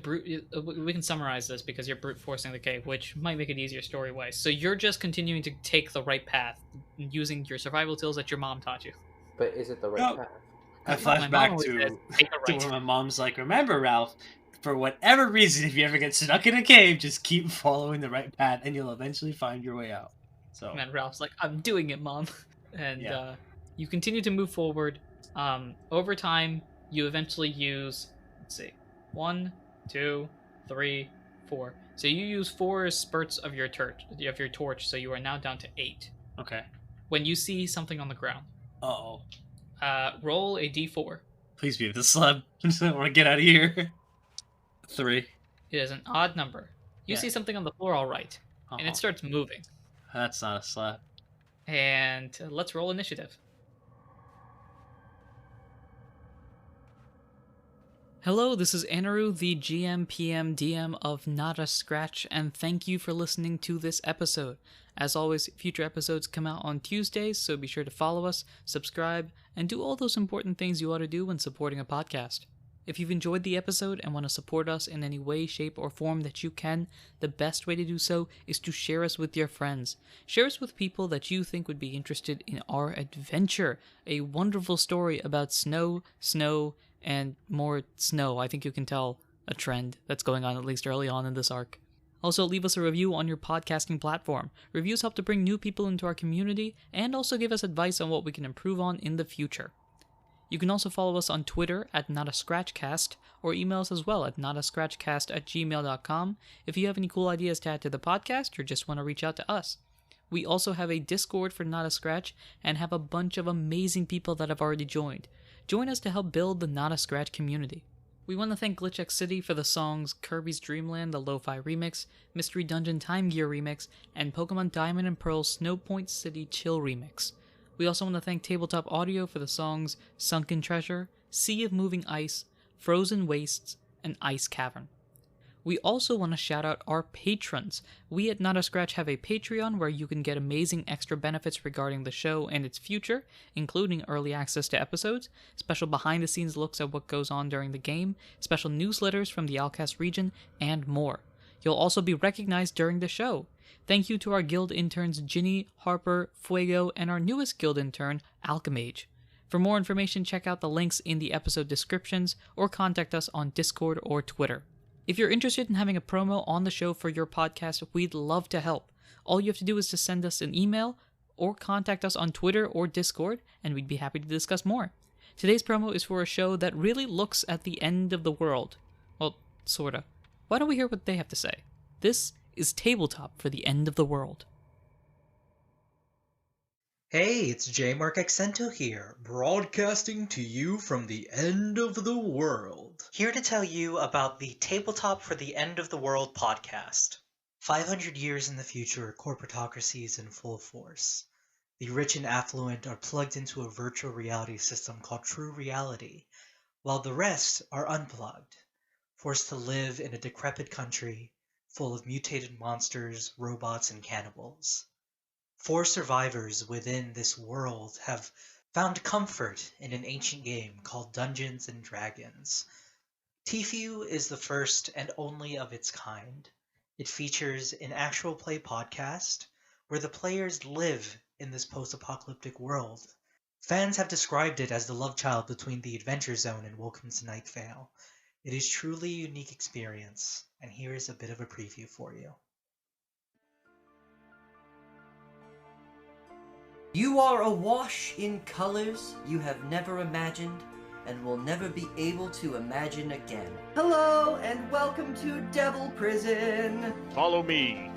we can summarize this because you're brute forcing the cave, which might make it easier story-wise. So you're just continuing to take the right path using your survival tools that your mom taught you. But is it the right No. path? I My flash mom back always to, says, "Take the to right." where my mom's like, remember, Ralph, for whatever reason, if you ever get stuck in a cave, just keep following the right path and you'll eventually find your way out. So, And then Ralph's like, "I'm doing it, Mom." And Yeah. you continue to move forward. Over time, you eventually use, let's see, 1, 2, 3, 4. So you use 4 spurts of your torch, so you are now down to 8. okay. When you see something on the ground, Uh-oh. roll a d4. Please be the slab. I just want to get out of here. 3. It is an odd number. You Yeah. see something on the floor, all right, and Uh-oh. it starts moving. That's not a slab. And let's roll initiative. Hello, this is Anirudh, the GM, PM, DM of Not a Scratch, and thank you for listening to this episode. As always, future episodes come out on Tuesdays, so be sure to follow us, subscribe, and do all those important things you ought to do when supporting a podcast. If you've enjoyed the episode and want to support us in any way, shape, or form that you can, the best way to do so is to share us with your friends. Share us with people that you think would be interested in our adventure, a wonderful story about snow, and more snow. I think you can tell a trend that's going on at least early on in this arc. Also, leave us a review on your podcasting platform. Reviews help to bring new people into our community and also give us advice on what we can improve on in the future. You can also follow us on Twitter at NotAScratchCast or email us as well at notascratchcast@gmail.com if you have any cool ideas to add to the podcast or just want to reach out to us. We also have a Discord for Not a Scratch and have a bunch of amazing people that have already joined. Join us to help build the Not a Scratch community. We want to thank Glitch X City for the songs Kirby's Dream Land, the Lo-Fi Remix, Mystery Dungeon Time Gear Remix, and Pokemon Diamond and Pearl Snow Point City Chill Remix. We also want to thank Tabletop Audio for the songs Sunken Treasure, Sea of Moving Ice, Frozen Wastes, and Ice Cavern. We also want to shout out our patrons. We at Not a Scratch have a Patreon where you can get amazing extra benefits regarding the show and its future, including early access to episodes, special behind-the-scenes looks at what goes on during the game, special newsletters from the Outcast region, and more. You'll also be recognized during the show. Thank you to our guild interns Ginny, Harper, Fuego, and our newest guild intern, Alchemage. For more information, check out the links in the episode descriptions or contact us on Discord or Twitter. If you're interested in having a promo on the show for your podcast, we'd love to help. All you have to do is to send us an email or contact us on Twitter or Discord, and we'd be happy to discuss more. Today's promo is for a show that really looks at the end of the world. Well, sorta. Why don't we hear what they have to say? This is Tabletop for the End of the World. Hey, it's J. Mark Accento here, broadcasting to you from the end of the world. Here to tell you about the Tabletop for the End of the World podcast. 500 years in the future, corporatocracy is in full force. The rich and affluent are plugged into a virtual reality system called True Reality, while the rest are unplugged, forced to live in a decrepit country full of mutated monsters, robots, and cannibals. 4 survivors within this world have found comfort in an ancient game called Dungeons and Dragons. Tfue is the first and only of its kind. It features an actual play podcast where the players live in this post-apocalyptic world. Fans have described it as the love child between the Adventure Zone and Welcome to Night Vale. It is truly a unique experience, and here is a bit of a preview for you. You are awash in colors you have never imagined and will never be able to imagine again. Hello and welcome to Devil Prison. Follow me,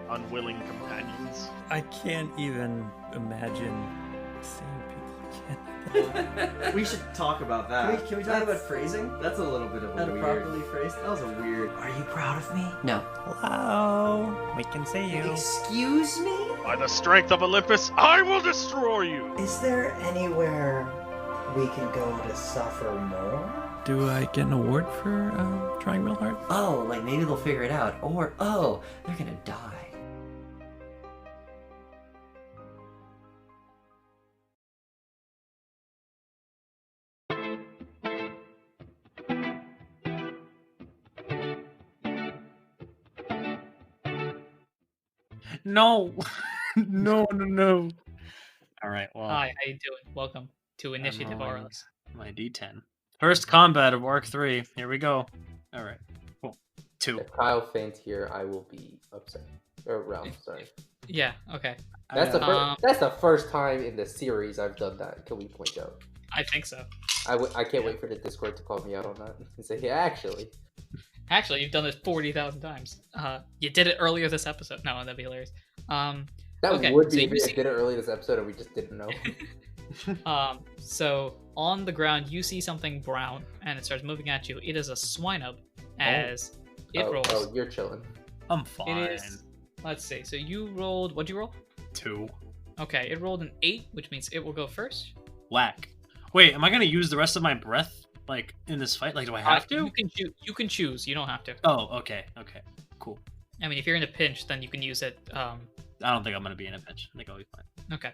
unwilling companions. I can't even imagine seeing people again. We should talk about that. Can we talk about phrasing? That's a little bit of How a to weird. properly phrase? That was a weird. Are you proud of me? No. Hello, we can see you. Excuse me? By the strength of Olympus, I will destroy you! Is there anywhere we can go to suffer more? Do I get an award for trying real hard? Oh, like maybe they'll figure it out. Or, oh, they're gonna die. No. No. All right, well. Hi, how you doing? Welcome to Initiative I'm rolling RS. My D10. First combat of Arc 3. Here we go. All right. Cool. 2. If Kyle faints here, I will be upset. Or Ralph, sorry. Yeah, okay. That's the first time in the series I've done that. Can we point out? I think so. I can't wait for the Discord to call me out on that and say, yeah, actually. Actually, you've done this 40,000 times. You did it earlier this episode. No, that'd be hilarious. That okay, would be so if we did it early this episode and we just didn't know. So on the ground, you see something brown, and it starts moving at you. It is a swinub as it rolls. Oh, you're chilling. I'm fine. It is. Let's see. So you rolled. What'd you roll? 2. Okay, it rolled an 8, which means it will go first. Whack. Wait, am I gonna use the rest of my breath, like, in this fight? Like, do I have to? You can choose. You don't have to. Oh, okay. Cool. I mean, if you're in a pinch, then you can use it. I don't think I'm gonna be in a pinch. I think I'll be fine. Okay.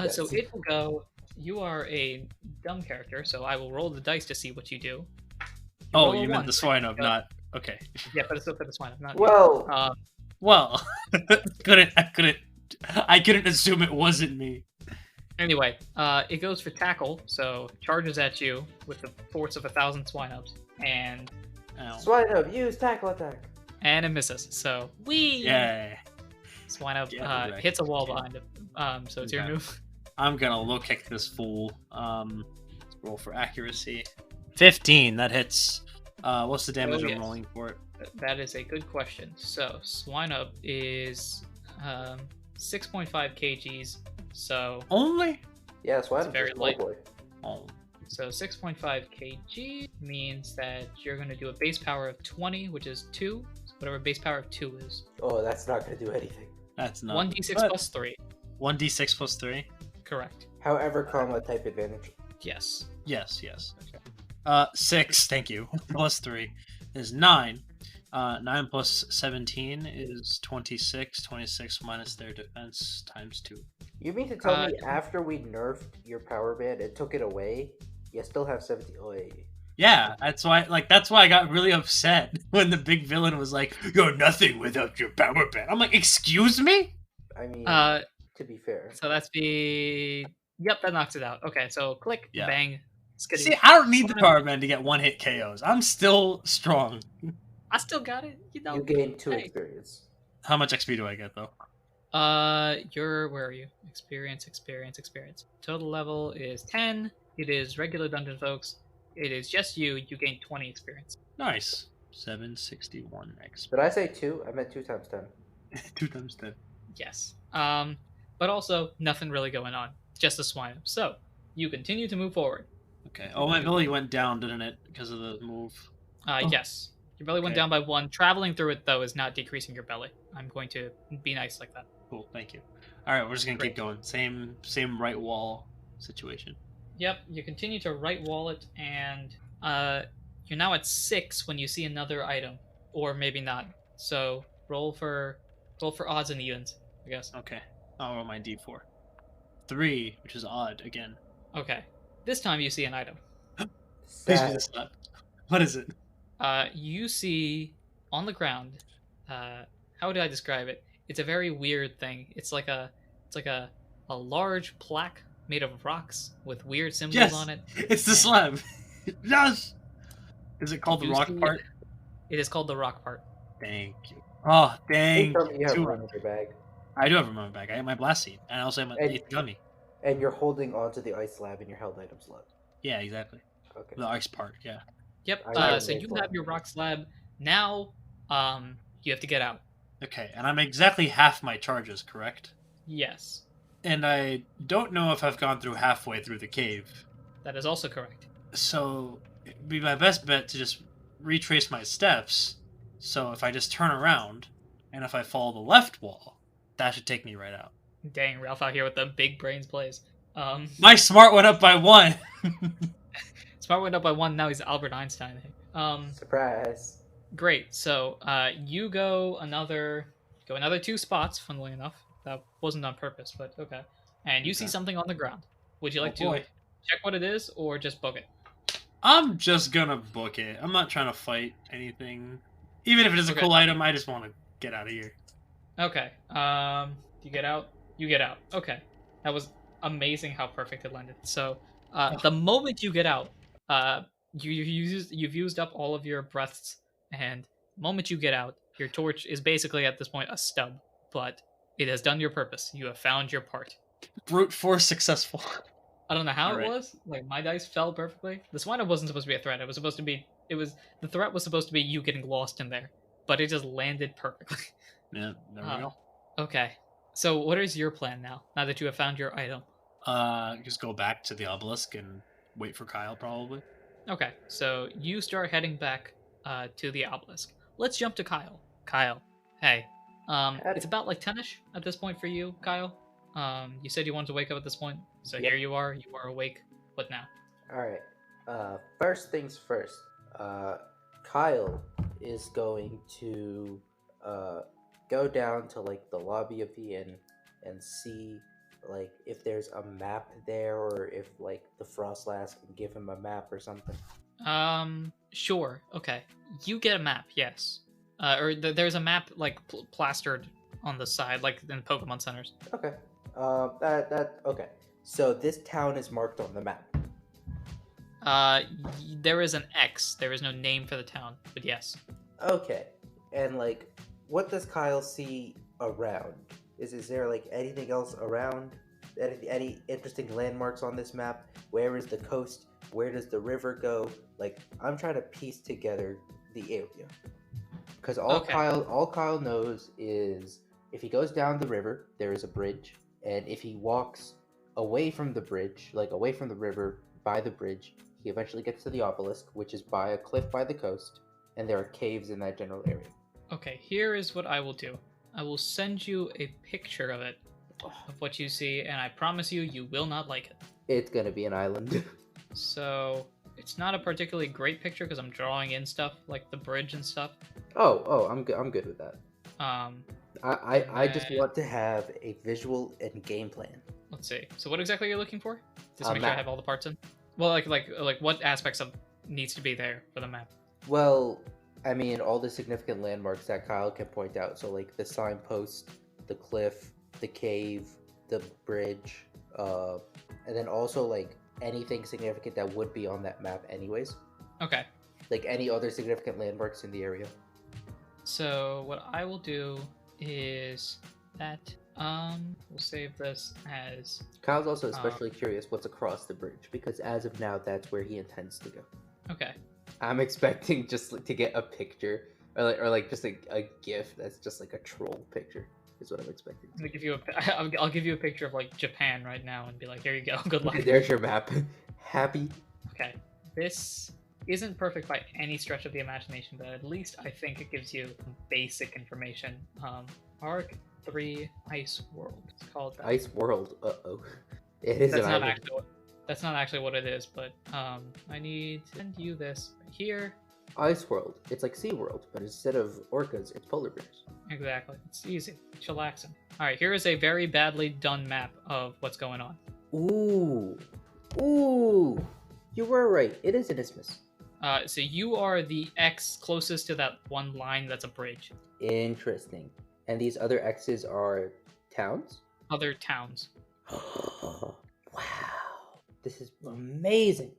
So it will go. You are a dumb character, so I will roll the dice to see what you do. Oh, roll a you meant one, the so swine you up, go- not okay. Yeah, but it's still for the swine. Not Well, Well, I couldn't assume it wasn't me. Anyway, it goes for tackle, so charges at you with the force of 1,000 swine-ups, and Ow. swine up, use tackle attack. it misses. So wee. Yay. Swine-up Get wrecked, hits a wall kid. behind it. So it's your Okay. move. I'm gonna low kick this fool. Let's roll for accuracy. 15. That hits. What's the damage Oh, I'm yes. rolling for it? That is a good question. So swine-up is 6.5 kgs. So Only? Yeah, swine It's up very is a small light. boy. Oh. So 6.5 kg means that you're going to do a base power of 20, which is 2. So whatever base power of 2 is. Oh, that's not going to do anything. That's not. 1d6 plus 3. 1d6 plus 3? Correct. However, comma, type advantage. Yes. Yes. Okay. 6, thank you. Plus 3 is 9. 9 plus 17 is 26. 26 minus their defense times 2. You mean to tell me after we nerfed your power band and took it away, you still have 17? Oh, wait. Yeah, that's why I got really upset when the big villain was like, "You're nothing without your power band." I'm like, "Excuse me?" I mean, to be fair. So that's Yep, that knocks it out. Okay, so click, bang, skitty. See, I don't need the power band to get one-hit KOs. I'm still strong. I still got it. You gain 2 experience. How much XP do I get, though? Where are you? Experience. Total level is 10. It is regular dungeon folks. It is just you. You gain 20 experience. Nice. 761 XP. Did I say 2? I meant 2 times 10. 2 times 10. Yes. But also nothing really going on. Just a swine. So you continue to move forward. Okay. Oh, my belly went down, didn't it, because of the move? Yes. Your belly went down by 1. Traveling through it, though, is not decreasing your belly. I'm going to be nice like that. Cool, thank you. Alright, we're just gonna keep going. Same right wall situation. Yep, you continue to right wall it, and you're now at 6 when you see another item. Or maybe not. So roll for odds and evens, I guess. Okay. I'll roll my d4. 3, which is odd again. Okay. This time you see an item. Please be this not. What is it? You see on the ground. How would I describe it? It's a very weird thing. It's like a large plaque made of rocks with weird symbols on it. It's the slab. Yes. Is it called the rock part? It is called the rock part. Thank you. Oh, dang. You have room in your bag. I do have room in my bag. I have my blast seed, and I also have my 8th gummy. And you're holding onto the ice slab in your held item slot. Yeah, exactly. Okay. The ice part, yeah. Yep. So you have your rock slab. Now, you have to get out. Okay, and I'm exactly half my charges, correct? Yes. And I don't know if I've gone through halfway through the cave. That is also correct. So, it'd be my best bet to just retrace my steps. So if I just turn around, and if I follow the left wall, that should take me right out. Dang, Ralph out here with the big brains plays. My smart went up by 1! Smart went up by 1, now he's Albert Einstein. Surprise. Great, so you go another 2 spots, funnily enough. That wasn't on purpose, but okay. And you see something on the ground. Would you like to check what it is, or just book it? I'm just gonna book it. I'm not trying to fight anything. Even if it is a cool item, I just want to get out of here. Okay. You get out? You get out. Okay. That was amazing how perfect it landed. So, the moment you get out, you've used up all of your breaths, and the moment you get out, your torch is basically at this point a stub, but it has done your purpose. You have found your part. Brute force successful. I don't know how it was. Like, my dice fell perfectly. The swine wasn't supposed to be a threat. The threat was supposed to be you getting lost in there, but it just landed perfectly. Yeah, there we go. Okay. So what is your plan now that you have found your item? Just go back to the obelisk and wait for Kyle, probably. Okay, so you start heading back to the obelisk. Let's jump to Kyle. Kyle, hey. It's about like 10ish at this point for you, Kyle. You said you wanted to wake up at this point, so here you are awake. What now? Alright. First things first. Kyle is going to go down to like the lobby of the inn and see like if there's a map there, or if like the Frostlass can give him a map or something. Sure. Okay. You get a map, yes. There's a map like plastered on the side, like in Pokemon centers. Okay. Okay. So this town is marked on the map. There is an X. There is no name for the town, but yes. Okay. And like, what does Kyle see around? Is there like anything else around? Any interesting landmarks on this map? Where is the coast? Where does the river go? Like, I'm trying to piece together the area. Because all Kyle knows is if he goes down the river, there is a bridge, and if he walks away from the bridge, like away from the river, by the bridge. He eventually gets to the obelisk, which is by a cliff by the coast, and there are caves in that general area. Okay, here is what I will do. I will send you a picture of it, of what you see, and I promise you, you will not like it. It's gonna be an island. So, it's not a particularly great picture because I'm drawing in stuff like the bridge and stuff. I'm good with that. I just then- want to have a visual and game plan. Let's see. So, what exactly are you looking for? Just A make sure I map. have all the parts in. Well, like what aspects of needs to be there for the map? Well, I mean, all the significant landmarks that Kyle can point out. So, like the signpost, the cliff, the cave, the bridge, and then also like anything significant that would be on that map, anyways. Okay. Like any other significant landmarks in the area. So what I will do is that we'll save this as Kyle's also especially curious what's across the bridge because as of now, that's where he intends to go. okay. I'm expecting just to get a picture or like just a GIF that's just like a troll picture is what I'm expecting. I'm gonna give you I'll give you a picture of like Japan right now and be like, here you go, good luck. There's your map. Happy. Okay, this isn't perfect by any stretch of the imagination, but at least I think it gives you basic information. Arc 3 Ice World. It's called that. Ice World. Uh-oh. It is That's an not island. actually. That's not actually what it is, but I need to send you this right here. Ice World. It's like Sea World, but instead of orcas, it's polar bears. Exactly. It's easy. Chillaxing. All right, here is a very badly done map of what's going on. Ooh. Ooh. You were right. It is an isthmus. So you are the X closest to that one line that's a bridge. Interesting. And these other X's are towns? Other towns. Wow. This is amazing.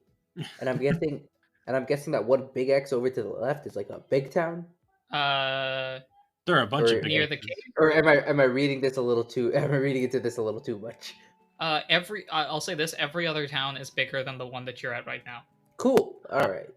And I'm guessing that one big X over to the left is like a big town? There are a bunch of big near the X's. cave. Or am I reading this a little too am I reading into this a little too much? I'll say this: every other town is bigger than the one that you're at right now. Cool. All right.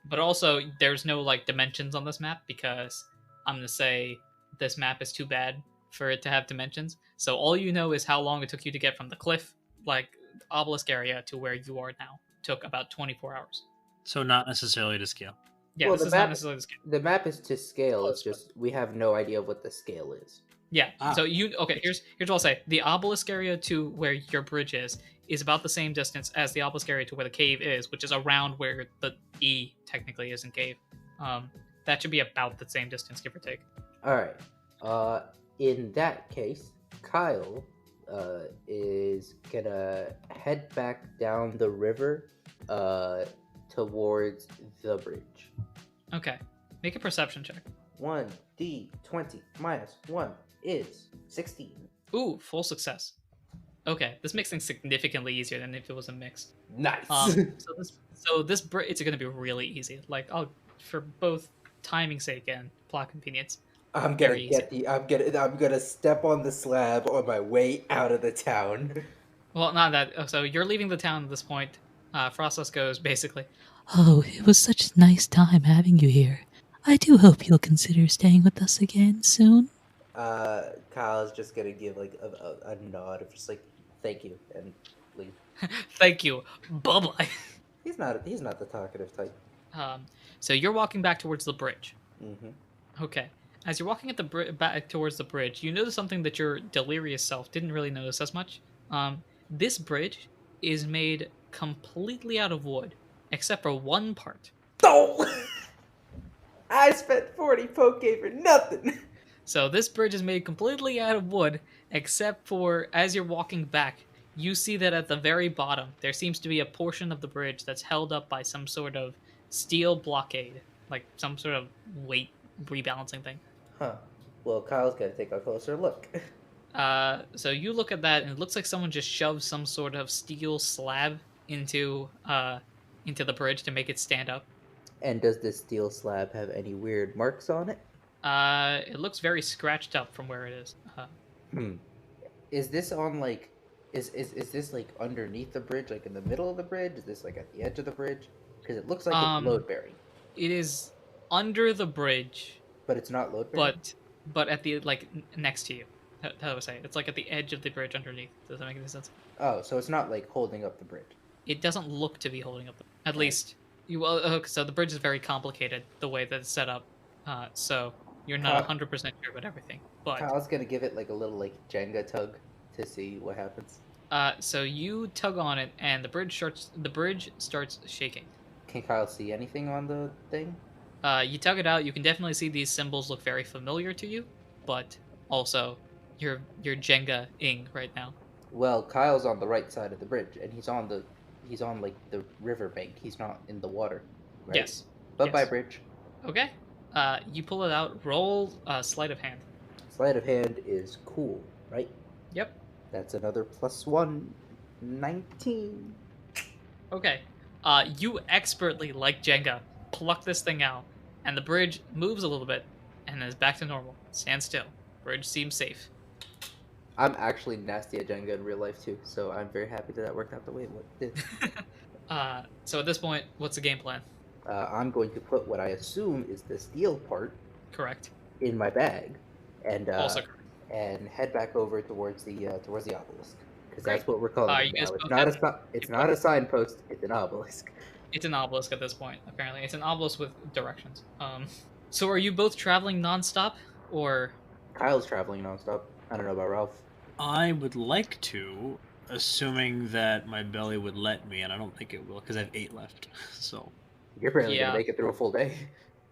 But also, there's no like dimensions on this map because I'm gonna say this map is too bad for it to have dimensions. So all you know is how long it took you to get from the cliff, like obelisk area, to where you are now. Took about 24 hours. So not necessarily to scale. Yeah, Well, this the is map- not necessarily the scale. The map is to scale. Close, It's just we have no idea what the scale is. Yeah. Ah. So here's what I'll say. The obelisk area to where your bridge is about the same distance as the obelisk area to where the cave is, which is around where the E technically is in cave. That should be about the same distance, give or take. All right. In that case, Kyle is gonna head back down the river towards the bridge. Okay. Make a perception check. 1d20 minus 1 is 16. Ooh, full success. Okay, this makes things significantly easier than if it was a mix. Nice. So this it's going to be really easy. Like, for both timing sake and plot convenience. I'm gonna very I'm gonna step on the slab on my way out of the town. Well, not that. So you're leaving the town at this point. Frostless goes basically. Oh, it was such a nice time having you here. I do hope you'll consider staying with us again soon. Kyle's just gonna give like a nod of just like thank you and leave. Thank you. Bye bye. He's not the talkative type. So you're walking back towards the bridge. Mm-hmm. Okay. As you're walking at the back towards the bridge, you notice something that your delirious self didn't really notice as much. This bridge is made completely out of wood, except for one part. Oh! I spent 40 poke for nothing. So this bridge is made completely out of wood, except for as you're walking back, you see that at the very bottom, there seems to be a portion of the bridge that's held up by some sort of steel blockade, like some sort of weight rebalancing thing. Huh. Well, Kyle's gonna take a closer look. So you look at that, and it looks like someone just shoved some sort of steel slab into the bridge to make it stand up. And does this steel slab have any weird marks on it? It looks very scratched up from where it is. Is this on like, is this like underneath the bridge, like in the middle of the bridge? Is this like at the edge of the bridge? Because it looks like it's load bearing. It is under the bridge, But it's not load bearing. but at the like next to you. How do I say it? It's like at the edge of the bridge underneath. Does that make any sense? Oh, so it's not like holding up the bridge. it doesn't look to be holding up. At least, so the bridge is very complicated the way that it's set up. So you're not 100% sure about everything. But Kyle's gonna give it like a little like Jenga tug to see what happens. so you tug on it, and the bridge starts shaking. Can Kyle see anything on the thing? You tug it out. You can definitely see these symbols look very familiar to you, but also you're Jenga-ing right now. Well, Kyle's on the right side of the bridge, and he's on like the river bank. He's not in the water. Right? Yes. Bye, Yes. bridge. Okay. You pull it out. Roll sleight of hand. Sleight of hand is cool, right? Yep. That's another +1, 19. Okay. You expertly, like Jenga, pluck this thing out, and the bridge moves a little bit, and then is back to normal. Stand still. Bridge seems safe. I'm actually nasty at Jenga in real life too, so I'm very happy that worked out the way it did. So at this point, what's the game plan? I'm going to put what I assume is the steel part Correct. in my bag, and Also correct. and head back over towards the obelisk, because Great. that's what we're calling You it guys now. both It's not a signpost. It's an obelisk. It's an obelisk at this point, apparently. It's an obelisk with directions. So are you both traveling nonstop, or... Kyle's traveling nonstop. I don't know about Ralph. I would like to, assuming that my belly would let me, and I don't think it will, because I have 8 left. So You're barely Yeah. gonna make it through a full day.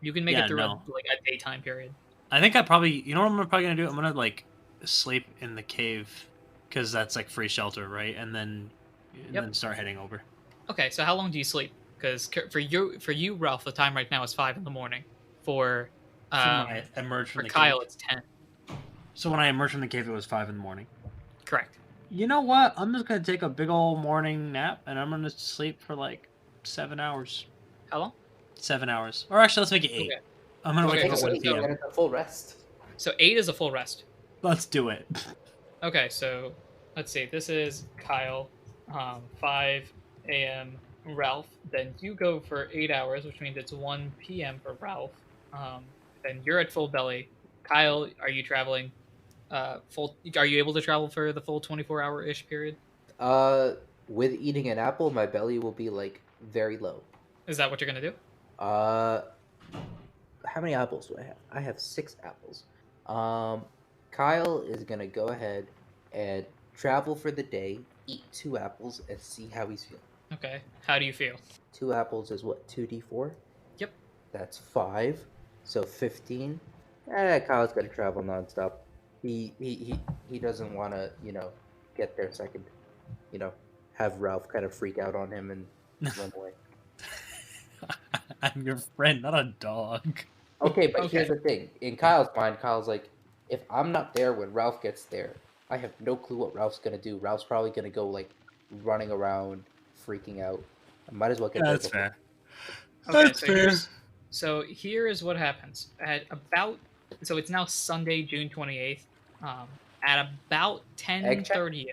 You can make Yeah, it through no. a daytime period. I think I probably, you know what I'm probably gonna do? I'm gonna like sleep in the cave, because that's like free shelter, right? And then start heading over. Okay, so how long do you sleep? Because for you, Ralph, the time right now is 5 in the morning. For So when I emerged from for the Kyle, cave. it's 10. So when I emerged from the cave, it was 5 in the morning. Correct. You know what? I'm just gonna take a big old morning nap, and I'm gonna sleep for like 7 hours. How long? 7 hours, or actually, let's make it 8. Okay. I'm gonna Okay, wake up so- at 1 so- p.m. It's a full rest. So 8 is a full rest. Let's do it. Okay, so let's see. This is Kyle, 5 a.m. Ralph. Then you go for 8 hours, which means it's 1 p.m. for Ralph. Then you're at full belly. Kyle, are you traveling full? Are you able to travel for the full 24-hour-ish period? With eating an apple, my belly will be like very low. Is that what you're gonna do? How many apples do I have? I have 6 apples. Kyle is gonna go ahead and travel for the day, eat 2 apples, and see how he's feeling. Okay. How do you feel? 2 apples is what, 2d4? Yep. That's 5, so 15. Kyle's gonna travel nonstop. He doesn't want to, get there second. Have Ralph kind of freak out on him and run away. I'm your friend, not a dog. Okay, but Okay. here's the thing. In Kyle's mind, Kyle's like, if I'm not there when Ralph gets there, I have no clue what Ralph's gonna do. Ralph's probably gonna go like running around, freaking out. I might as well get there That's before- fair. Okay, That's so fair. here is what happens. So it's now Sunday, June 28th. At about 10:30ish.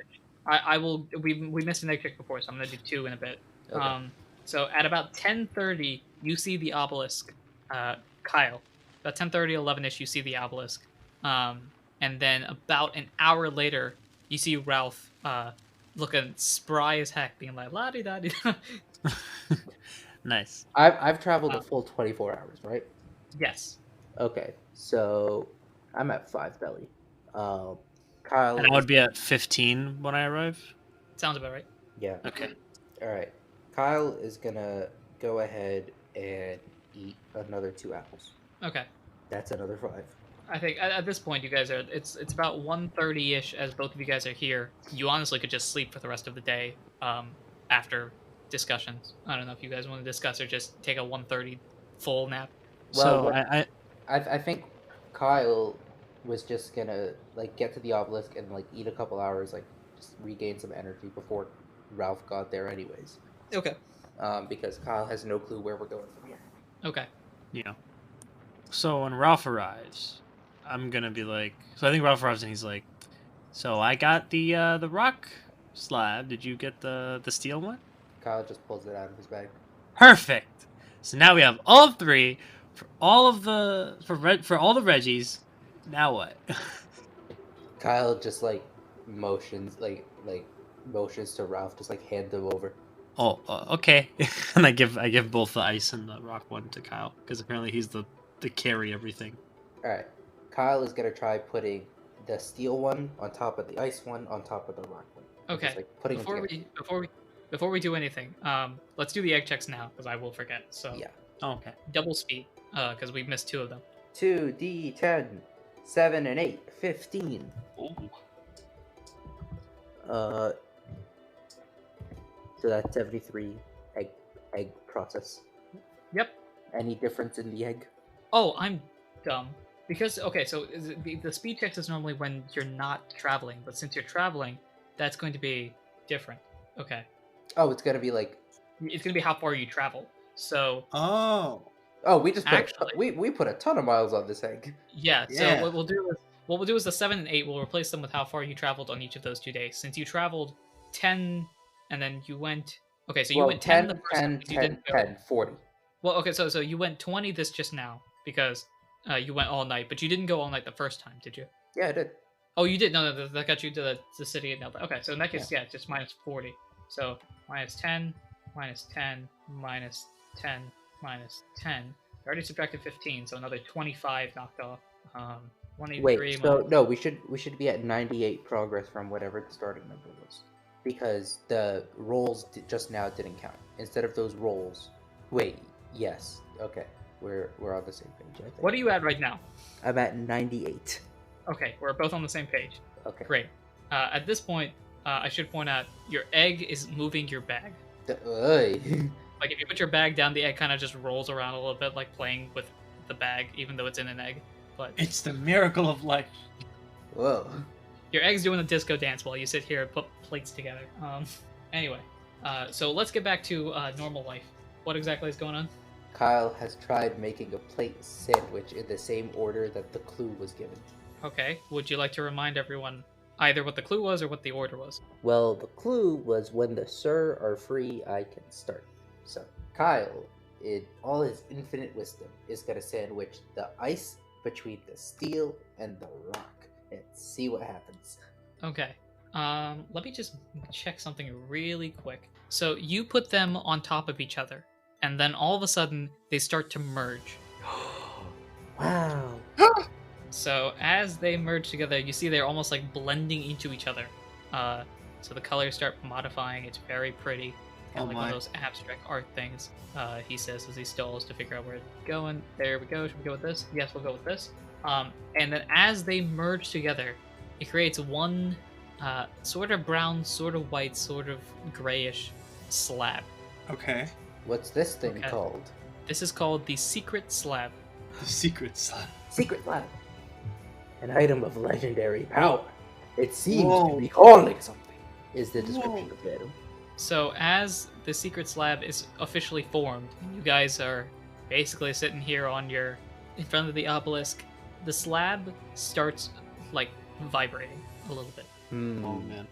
We missed an egg check before, so I'm gonna do 2 in a bit. Okay. So at about 10:30, you see the obelisk, Kyle. About 10:30, 11ish, you see the obelisk. And then about an hour later, you see Ralph looking spry as heck, being like la di da di. Nice. I've traveled a full 24 hours, right? Yes. Okay, so I'm at 5 belly. Kyle. And I would be at 15 when I arrive. Sounds about right. Yeah. Okay. All right. Kyle is gonna go ahead and eat another 2 apples. Okay. That's another 5. I think at this point, you guys are. It's about 1:30ish as both of you guys are here. You honestly could just sleep for the rest of the day. After discussions, I don't know if you guys want to discuss or just take a 1:30 full nap. So Well, I think Kyle was just gonna like get to the obelisk and like eat a couple hours, like just regain some energy before Ralph got there, anyways. Okay. Because Kyle has no clue where we're going from here. Okay. Yeah. So when Ralph arrives, I'm gonna be like. So I think Ralph arrives and he's like, "So I got the rock slab. Did you get the steel one?" Kyle just pulls it out of his bag. Perfect. So now we have all 3 for all of the for all the Reggies. Now what? Kyle just like motions to Ralph, just like hand them over. Oh, okay. And I give both the ice and the rock one to Kyle because apparently he's the carry everything. All right. Kyle is gonna try putting the steel one on top of the ice one on top of the rock one. Okay. Just, like, putting them together. Before we do anything, let's do the egg checks now because I will forget. So Yeah. Oh, okay. double speed, because we missed 2 of them. 2d10, 7 and 8, 15. Ooh. So that's 73 egg process. Yep. Any difference in the egg? Oh, I'm dumb. Because, okay, so the speed checks is normally when you're not traveling, but since you're traveling, that's going to be different. Okay. Oh, it's gonna be like. It's going to be how far you travel. So. Oh. Oh, we just Actually, we put a ton of miles on this egg. Yeah. Yeah. So what we'll do is the 7 and 8. We'll replace them with how far you traveled on each of those 2 days. Since you traveled 10, and then you went. Okay, so you went 10 the first time, you didn't go. 10, 40. Well, okay, so you went 20 this just now because you went all night, but you didn't go all night the first time, did you? Yeah, I did. Oh, you did. No, that got you to the city. No, okay, so in that case, yeah, just minus 40. So minus 10, minus 10, minus 10, minus 10. I already subtracted 15, so another 25 knocked off. 183. Wait, so no, we should be at 98 progress from whatever the starting number was, because the rolls just now didn't count. Instead of those rolls, wait, yes, okay, we're on the same page. I think. What are you at right now? I'm at 98. Okay, we're both on the same page. Okay. Great. At this point, I should point out your egg is moving your bag. Like if you put your bag down, the egg kind of just rolls around a little bit, like playing with the bag, even though it's in an egg. But it's the miracle of life. Whoa. Your egg's doing a disco dance while you sit here and put plates together. Anyway, so let's get back to normal life. What exactly is going on? Kyle has tried making a plate sandwich in the same order that the clue was given. Okay. Would you like to remind everyone either what the clue was or what the order was? Well, the clue was when the sir are free, I can start. So, Kyle, in all his infinite wisdom, is going to sandwich the ice between the steel and the rock and see what happens. Okay. Let me just check something really quick. So you put them on top of each other, and then all of a sudden they start to merge. Wow. So as they merge together, you see they're almost like blending into each other. So the colors start modifying. It's very pretty. Kind of like one of those abstract art things, he says as he stalls to figure out where it's going. There we go. Should we go with this? Yes, we'll go with this. And then as they merge together, it creates one sort of brown, sort of white, sort of grayish slab. Okay. What's this thing called? This is called the secret slab. The secret slab. Secret slab. An item of legendary power. It seems Whoa. to be calling something, is the description of the item. So as the secret slab is officially formed, you guys are basically sitting here in front of the obelisk. The slab starts like vibrating a little bit. Oh man.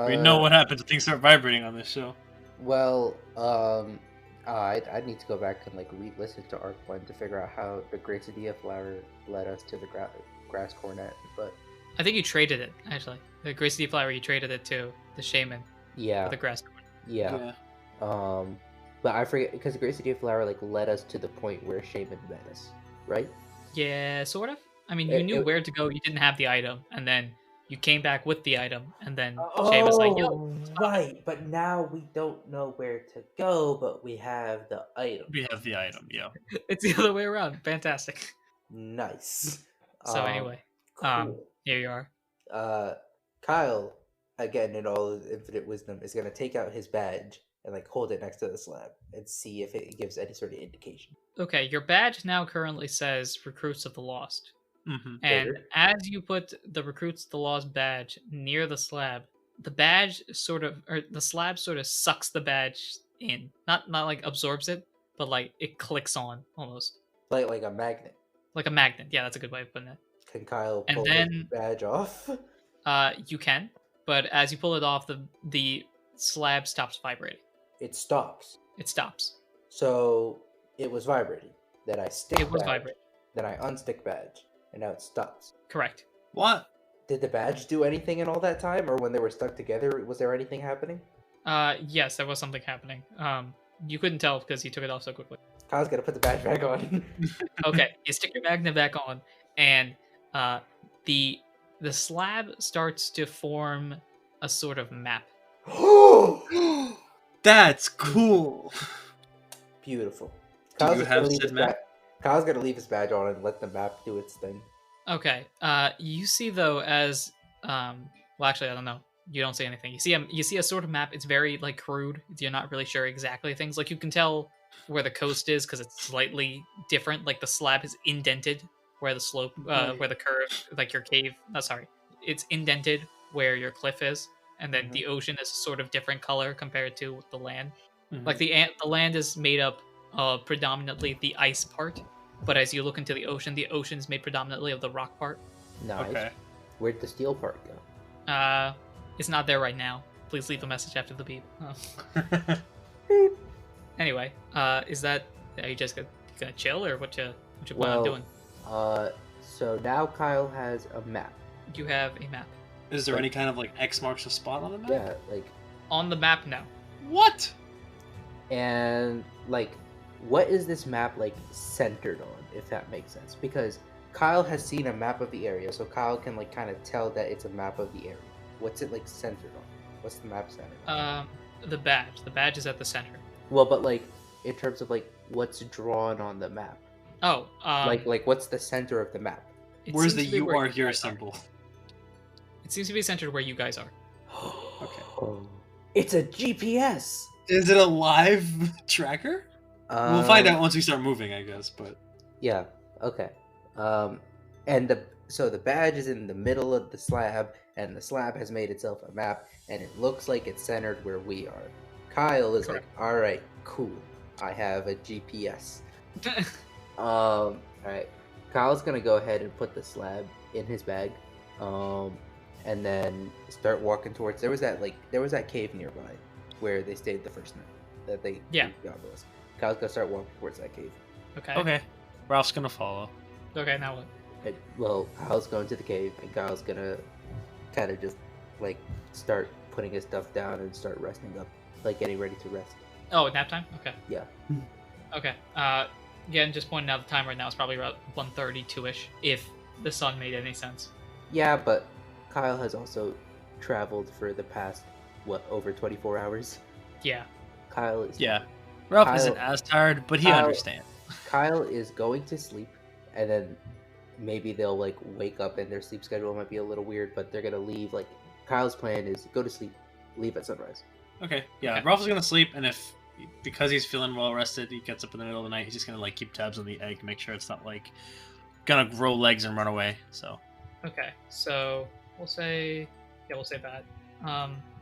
We know what happens if things start vibrating on this show. Well, I'd need to go back and like re-listen to Arc 1 to figure out how the Gracidia flower led us to the grass cornet, but I think you traded it, actually. The Gracie flower, you traded it to the shaman. Yeah. For the grass cornet. Yeah. But I forget, because the Gracie flower like led us to the point where shaman met us, right? Yeah, sort of. I mean, you knew where to go, you didn't have the item, and then you came back with the item, and then Shay was like, yo. Right, but now we don't know where to go, but we have the item. We have the item, yeah. It's the other way around. Fantastic. Nice. So anyway, cool. Here you are. Kyle, again, in all his infinite wisdom, is going to take out his badge and like hold it next to the slab and see if it gives any sort of indication. Okay, your badge now currently says Recruits of the Lost. Mm-hmm. And as you put the Recruits of the Lost badge near the slab, the slab sort of sucks the badge in. Not like absorbs it, but like it clicks on almost. Like a magnet. Like a magnet. Yeah, that's a good way of putting it. Can Kyle pull the badge off? You can, but as you pull it off, the slab stops vibrating. It stops. It stops. So it was vibrating. Then I stick. It was vibrating. Then I unstick badge, and now it stops. Correct. What? Did the badge do anything in all that time, or when they were stuck together, was there anything happening? Yes, there was something happening. You couldn't tell because you took it off so quickly. Kyle's gonna put the badge back on. Okay, you stick your magnet back on, and the slab starts to form a sort of map. That's cool. Beautiful. Do Kyle's you just gonna have leave said his map? Kyle's gonna leave his badge on and let the map do its thing. Okay. You see though as well, actually, I don't know. You don't see anything. You see a sort of map. It's very like crude. You're not really sure exactly things. Like you can tell where the coast is because it's slightly different. Like the slab is indented where the slope, where the curve, like your cave. Sorry, it's indented where your cliff is, and then the ocean is a sort of different color compared to the land. Like the land is made up of predominantly the ice part, but as you look into the ocean is made predominantly of the rock part. Nice. Okay. Where'd the steel part go? It's not there right now. Please leave a message after the beep. Anyway, are you just gonna chill or what you plan on doing? So now Kyle has a map. You have a map. Is there any kind of like X marks a spot on the map? Yeah, like on the map now. What? And like, what is this map like centered on? If that makes sense, because Kyle has seen a map of the area, so Kyle can like kind of tell that it's a map of the area. What's it like centered on? What's the map centered on? The badge. The badge is at the center. Well, but like in terms of like what's drawn on the map. Oh, like what's the center of the map? Where's the "you are here" symbol? It seems to be centered where you guys are. Okay. It's a GPS. Is it a live tracker? We'll find out once we start moving, I guess. But yeah, okay. And the badge is in the middle of the slab, and the slab has made itself a map, and it looks like it's centered where we are. Kyle is like, all right, cool. I have a GPS. All right. Kyle's gonna go ahead and put the slab in his bag, and then start walking towards. There was that cave nearby where they stayed the first night. That they got those. Kyle's gonna start walking towards that cave. Okay. Okay. Ralph's gonna follow. Okay, now what? Well, Kyle's going to the cave, and Kyle's gonna kind of just like start putting his stuff down and start resting up, like getting ready to rest. Oh, nap time? Okay. Yeah. Okay. Again, just pointing out the time right now is probably about 1:32-ish, if the sun made any sense. Yeah, but Kyle has also traveled for the past, over 24 hours? Yeah. Kyle is... Yeah. Ralph isn't as tired, but he understands. Kyle is going to sleep, and then maybe they'll, like, wake up and their sleep schedule might be a little weird, but they're gonna leave, like... Kyle's plan is go to sleep, leave at sunrise. Okay, yeah. Ralph's gonna sleep, and because he's feeling well rested, he gets up in the middle of the night, he's just gonna, like, keep tabs on the egg, make sure it's not, like, gonna grow legs and run away, so... Okay, so we'll say that.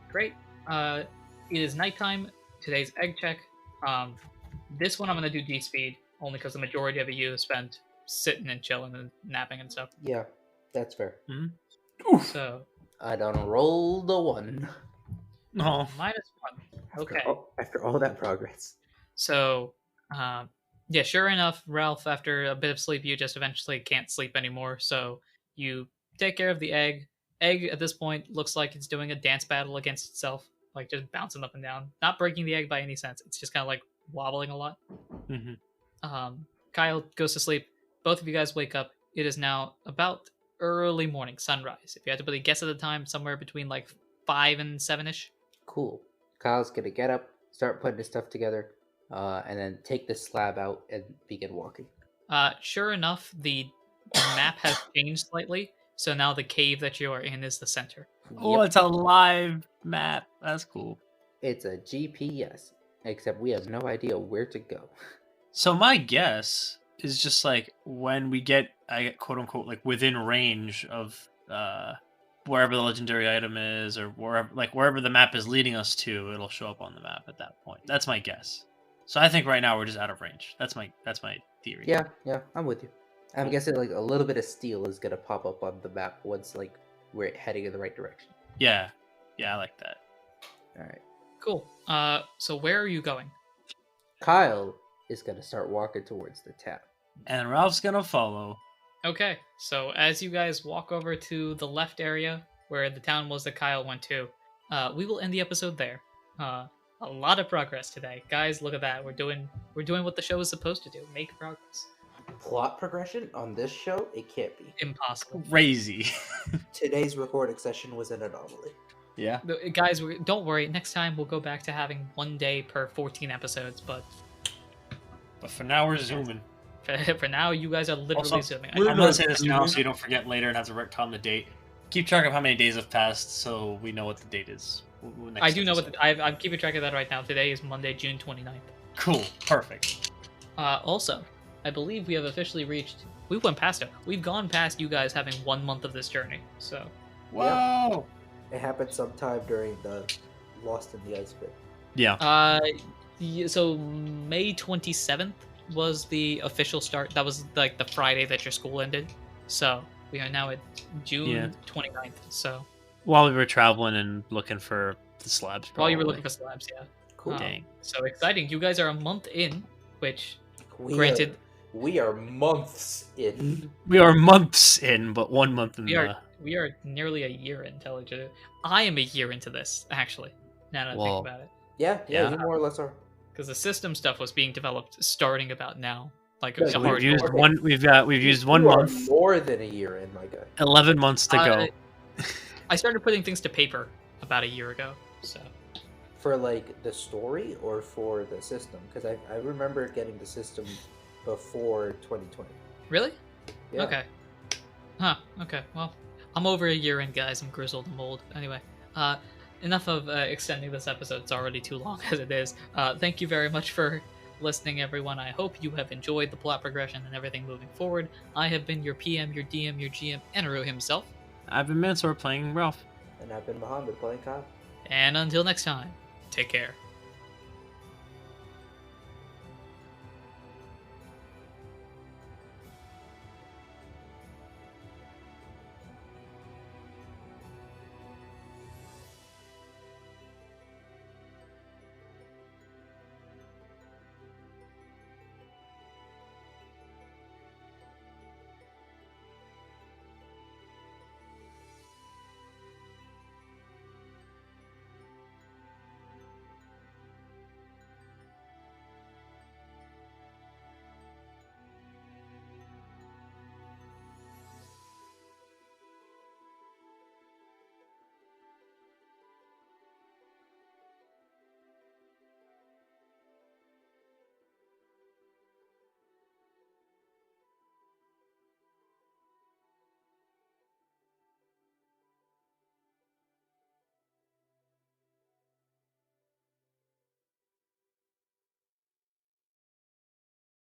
Great. It is nighttime. Today's egg check. This one I'm gonna do D speed only because the majority of you spent sitting and chilling and napping and stuff. Yeah, that's fair. Mm-hmm. So I done rolled the 1. No. -1. Okay. After all that progress. So, yeah, sure enough, Ralph, after a bit of sleep, you just eventually can't sleep anymore. So you take care of the egg. Egg at this point looks like it's doing a dance battle against itself, like just bouncing up and down, not breaking the egg by any sense. It's just kind of like wobbling a lot. Mm-hmm. Kyle goes to sleep. Both of you guys wake up. It is now about early morning, sunrise. If you had to put a guess at the time, somewhere between like 5 and 7-ish. Cool. Kyle's gonna get up, start putting his stuff together, and then take the slab out and begin walking. Sure enough, the map has changed slightly, so now the cave that you are in is the center. Oh, it's a live map. That's cool. It's a GPS, except we have no idea where to go. So my guess is just like when we get, quote unquote, like within range of wherever the legendary item is, or wherever the map is leading us to, it'll show up on the map at that point. That's my guess. So I think right now we're just out of range. That's my theory. Yeah, I'm with you. I'm guessing like a little bit of steel is gonna pop up on the map once like we're heading in the right direction. Yeah, I like that. All right. Cool. So where are you going? Kyle is gonna start walking towards the town, and Ralph's gonna follow. Okay, so as you guys walk over to the left area where the town was that Kyle went to, we will end the episode there. A lot of progress today, guys. Look at that. We're doing what the show is supposed to do. Make progress. Plot progression on this show? It can't be. Impossible. Crazy. Today's recording session was an anomaly. Yeah. Guys, don't worry. Next time we'll go back to having 1 day per 14 episodes. But for now, we're zooming. For now, you guys are literally zooming. I'm going to say this now so you don't forget later and have to retcon the date. Keep track of how many days have passed so we know what the date is. I do know what I'm keeping track of that right now. Today is Monday, June 29th. Cool. Perfect. Also, I believe we have officially reached... We went past it. We've gone past you guys having 1 month of this journey. So... Whoa! It happened sometime during the Lost in the Ice Pit. Yeah. So May 27th was the official start. That was like the Friday that your school ended. So we are now at June 29th. So while we were traveling and looking for the slabs. While you were looking for slabs, yeah. Cool. Dang. So exciting. You guys are a month in, which, We are months in. We are months in, but 1 month in We are nearly a year into each other. I am a year into this, actually. Now that I think about it. Yeah, you more or less are. Because the system stuff was being developed starting about now. Like so we've used one month. More than a year in, my guy. 11 months to go. I started putting things to paper about a year ago. So. For like the story or for the system? Because I remember getting the system before 2020. Really? Yeah. Okay. Huh. Okay. Well, I'm over a year in, guys. I'm grizzled and old. Anyway, enough of extending this episode. It's already too long as it is. Thank you very much for listening, everyone. I hope you have enjoyed the plot progression and everything moving forward. I have been your PM, your DM, your GM, Anirudh himself. I've been Mansour playing Ralph. And I've been Muhammad playing Kyle. And until next time, take care.